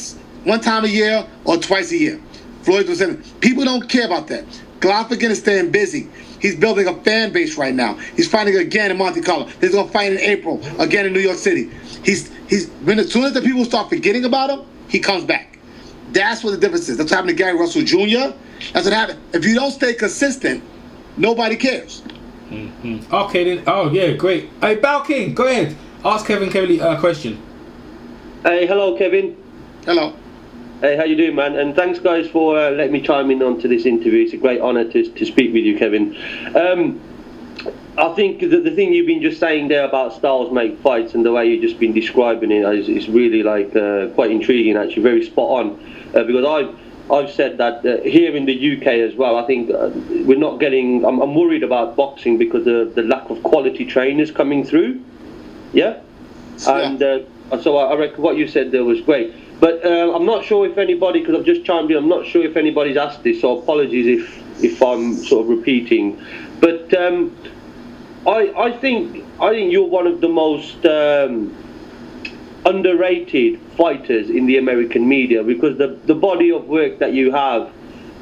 time a year or twice a year. Floyd was saying, people don't care about that. Golovkin is staying busy. He's building a fan base right now. He's fighting again in Monte Carlo. He's going to fight in April again in New York City. As soon as the people start forgetting about him, he comes back. That's what the difference is. That's what happened to Gary Russell Jr. That's what happened. If you don't stay consistent, nobody cares. Mm-hmm. Okay then. Oh yeah, great. Hey, Bao King, go ahead. Ask Kevin Kelley a question. Hey, hello, Kevin. Hello. Hey, how you doing, man? And thanks, guys, for letting me chime in onto this interview. It's a great honour to speak with you, Kevin. I think the thing you've been just saying there about styles make fights and the way you've just been describing it is really quite intriguing, actually, very spot on. Because I've said that here in the UK as well. I think we're not getting. I'm worried about boxing because of the lack of quality trainers coming through. Yeah, and so I reckon what you said there was great. But I'm not sure if anybody, because I've just chimed in, I'm not sure if anybody's asked this, so apologies if I'm sort of repeating. But I think you're one of the most underrated fighters in the American media, because the body of work that you have,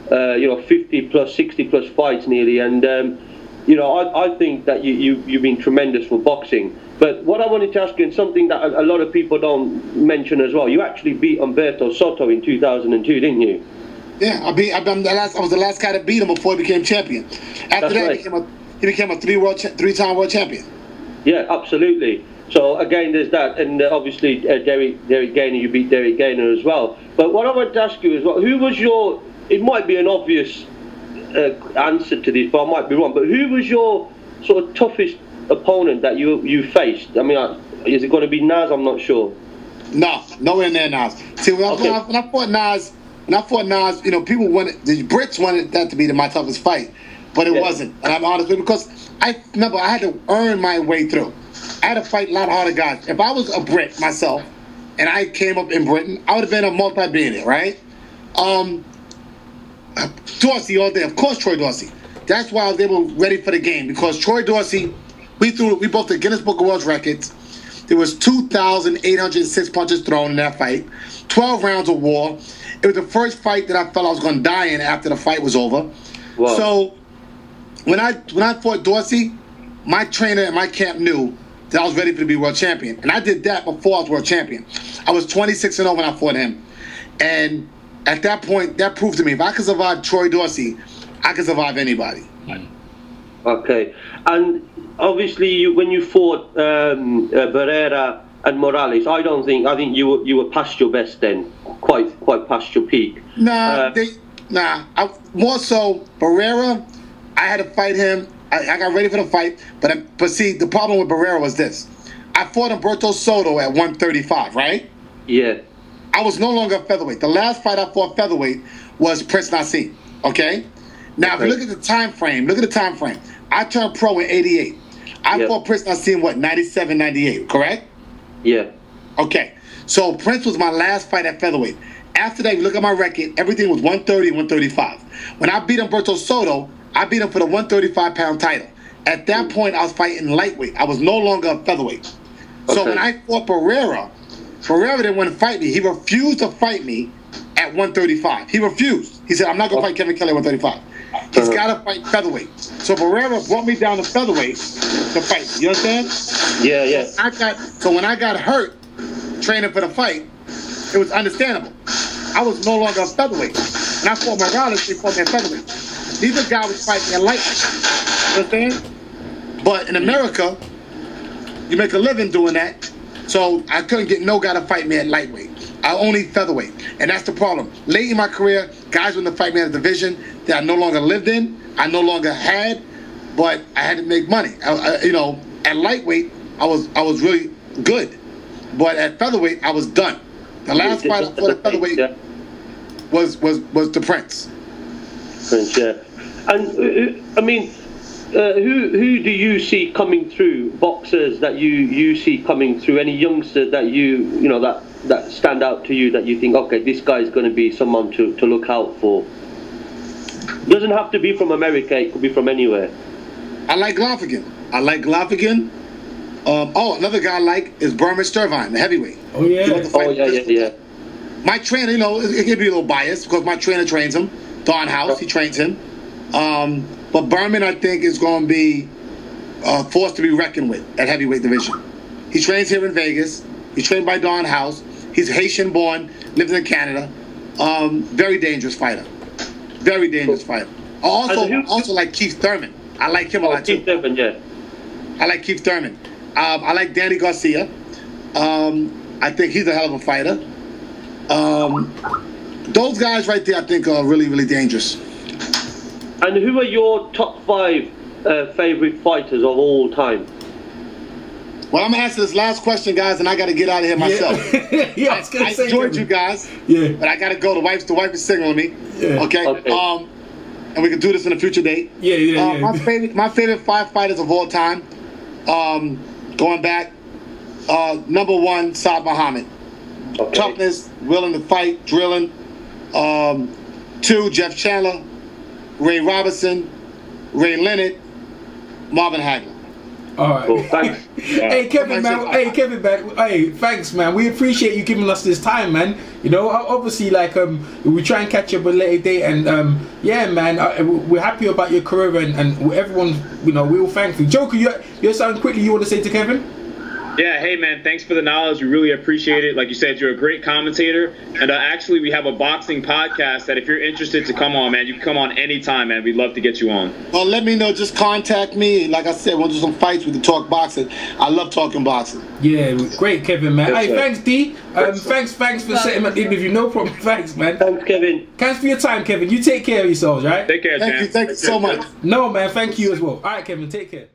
50 plus, 60 plus fights nearly, and I think that you've been tremendous for boxing. But what I wanted to ask you, and something that a lot of people don't mention as well, you actually beat Humberto Soto in 2002, didn't you? Yeah, I was the last guy to beat him before he became champion. After that, right. he became a three-time world champion. Yeah, absolutely. So again, there's that, and obviously Derek Gainer, you beat Derek Gainer as well. But what I wanted to ask you is, who was your? It might be an obvious answer to this, but I might be wrong. But who was your sort of toughest opponent that you faced? I mean, is it going to be Nas? I'm not sure. No, nowhere near Nas. See, when I fought Nas, people wanted, the Brits wanted that to be my toughest fight, but it wasn't. And I'm honest with you, because I had to earn my way through. I had to fight a lot of harder guys. If I was a Brit myself, and I came up in Britain, I would have been a multi-billionaire, right? Dorsey all day, of course, Troy Dorsey. That's why they were ready for the game, because Troy Dorsey, we both the Guinness Book of World Records. There was 2,806 punches thrown in that fight, 12 rounds of war. It was the first fight that I felt I was going to die in after the fight was over. Wow. So when I fought Dorsey, my trainer at my camp knew that I was ready to be world champion. And I did that before I was world champion. I was 26-0 when I fought him. And at that point, that proved to me, if I could survive Troy Dorsey, I could survive anybody. Okay. And obviously, when you fought Barrera and Morales, I think you were past your best then, quite past your peak. More so Barrera. I had to fight him. I got ready for the fight, but see, the problem with Barrera was this: I fought Humberto Soto at 135, right? Yeah. I was no longer a featherweight. The last fight I fought featherweight was Prince Nassim. Okay. Now, if you look at the time frame, I turned pro in '88. I fought Prince Nassim, 97, 98, correct? Yeah. Okay. So Prince was my last fight at featherweight. After that, if you look at my record, everything was 130, 135. When I beat Humberto Soto, I beat him for the 135-pound title. At that point, I was fighting lightweight. I was no longer a featherweight. So when I fought Barrera didn't want to fight me. He refused to fight me at 135. He refused. He said, I'm not going to fight Kevin Kelley at 135. He's got to fight featherweight. So Barrera brought me down to featherweight to fight. You understand? Yeah, yeah. So when I got hurt training for the fight, it was understandable. I was no longer a featherweight. When I fought Morales, they fought me at featherweight. Neither guy was fighting at lightweight. You understand? But in America, you make a living doing that. So I couldn't get no guy to fight me at lightweight. I only featherweight. And that's the problem. Late in my career, guys wanted to fight me in a division that I no longer lived in, I no longer had, but I had to make money. At lightweight, I was really good. But at featherweight, I was done. The last fight I fought at featherweight was the Prince. Prince, yeah. And who do you see coming through? Boxers that you see coming through? Any youngsters that that stand out to you that you think, okay, this guy is going to be someone to look out for? Doesn't have to be from America. It could be from anywhere. I like Glaffigan. Another guy I like is Berman Sturvine, the heavyweight. Oh yeah. Yeah. My trainer, it could be a little biased because my trainer trains him. Don House, he trains him. But Berman, I think, is going to be a force to be reckoned with at heavyweight division. He trains here in Vegas. He's trained by Don House. He's Haitian-born, lives in Canada. Very dangerous fighter. Very dangerous fighter. Also like Keith Thurman. I like him a lot too. Keith Thurman, yeah. I like Keith Thurman. I like Danny Garcia. I think he's a hell of a fighter. Those guys right there, I think, are really, really dangerous. And who are your top 5 favorite fighters of all time? Well, I'm going to answer this last question, guys, and I got to get out of here myself. I enjoyed you guys, but I got to go. The wife is signaling me. Yeah. Okay? And we can do this in a future date. My favorite 5 fighters of all time, going back, number 1, Saad Muhammad. Okay. Toughness, willing to fight, drilling. 2, Jeff Chandler, Ray Robinson, Ray Leonard, Marvin Hagler. All right. Cool. Thanks. Hey Kevin, man. Hey, thanks, man. We appreciate you giving us this time, man. Obviously, we try and catch up a later date, and yeah, man. We're happy about your career, and everyone, we're all thankful. Joker, you have something quickly you want to say to Kevin? Yeah, hey man, thanks for the knowledge. We really appreciate it. Like you said, you're a great commentator. And actually, we have a boxing podcast that if you're interested to come on, man, you can come on anytime, man. We'd love to get you on. Well, let me know. Just contact me. Like I said, we'll do some fights. We can talk boxing. I love talking boxing. Yeah, great, Kevin, man. Hey, thanks, D. Thanks for setting up the interview. No problem. Thanks, man. Thanks, Kevin. Thanks for your time, Kevin. You take care of yourselves, right? Take care, Thank you so much. No, man. Thank you as well. All right, Kevin. Take care.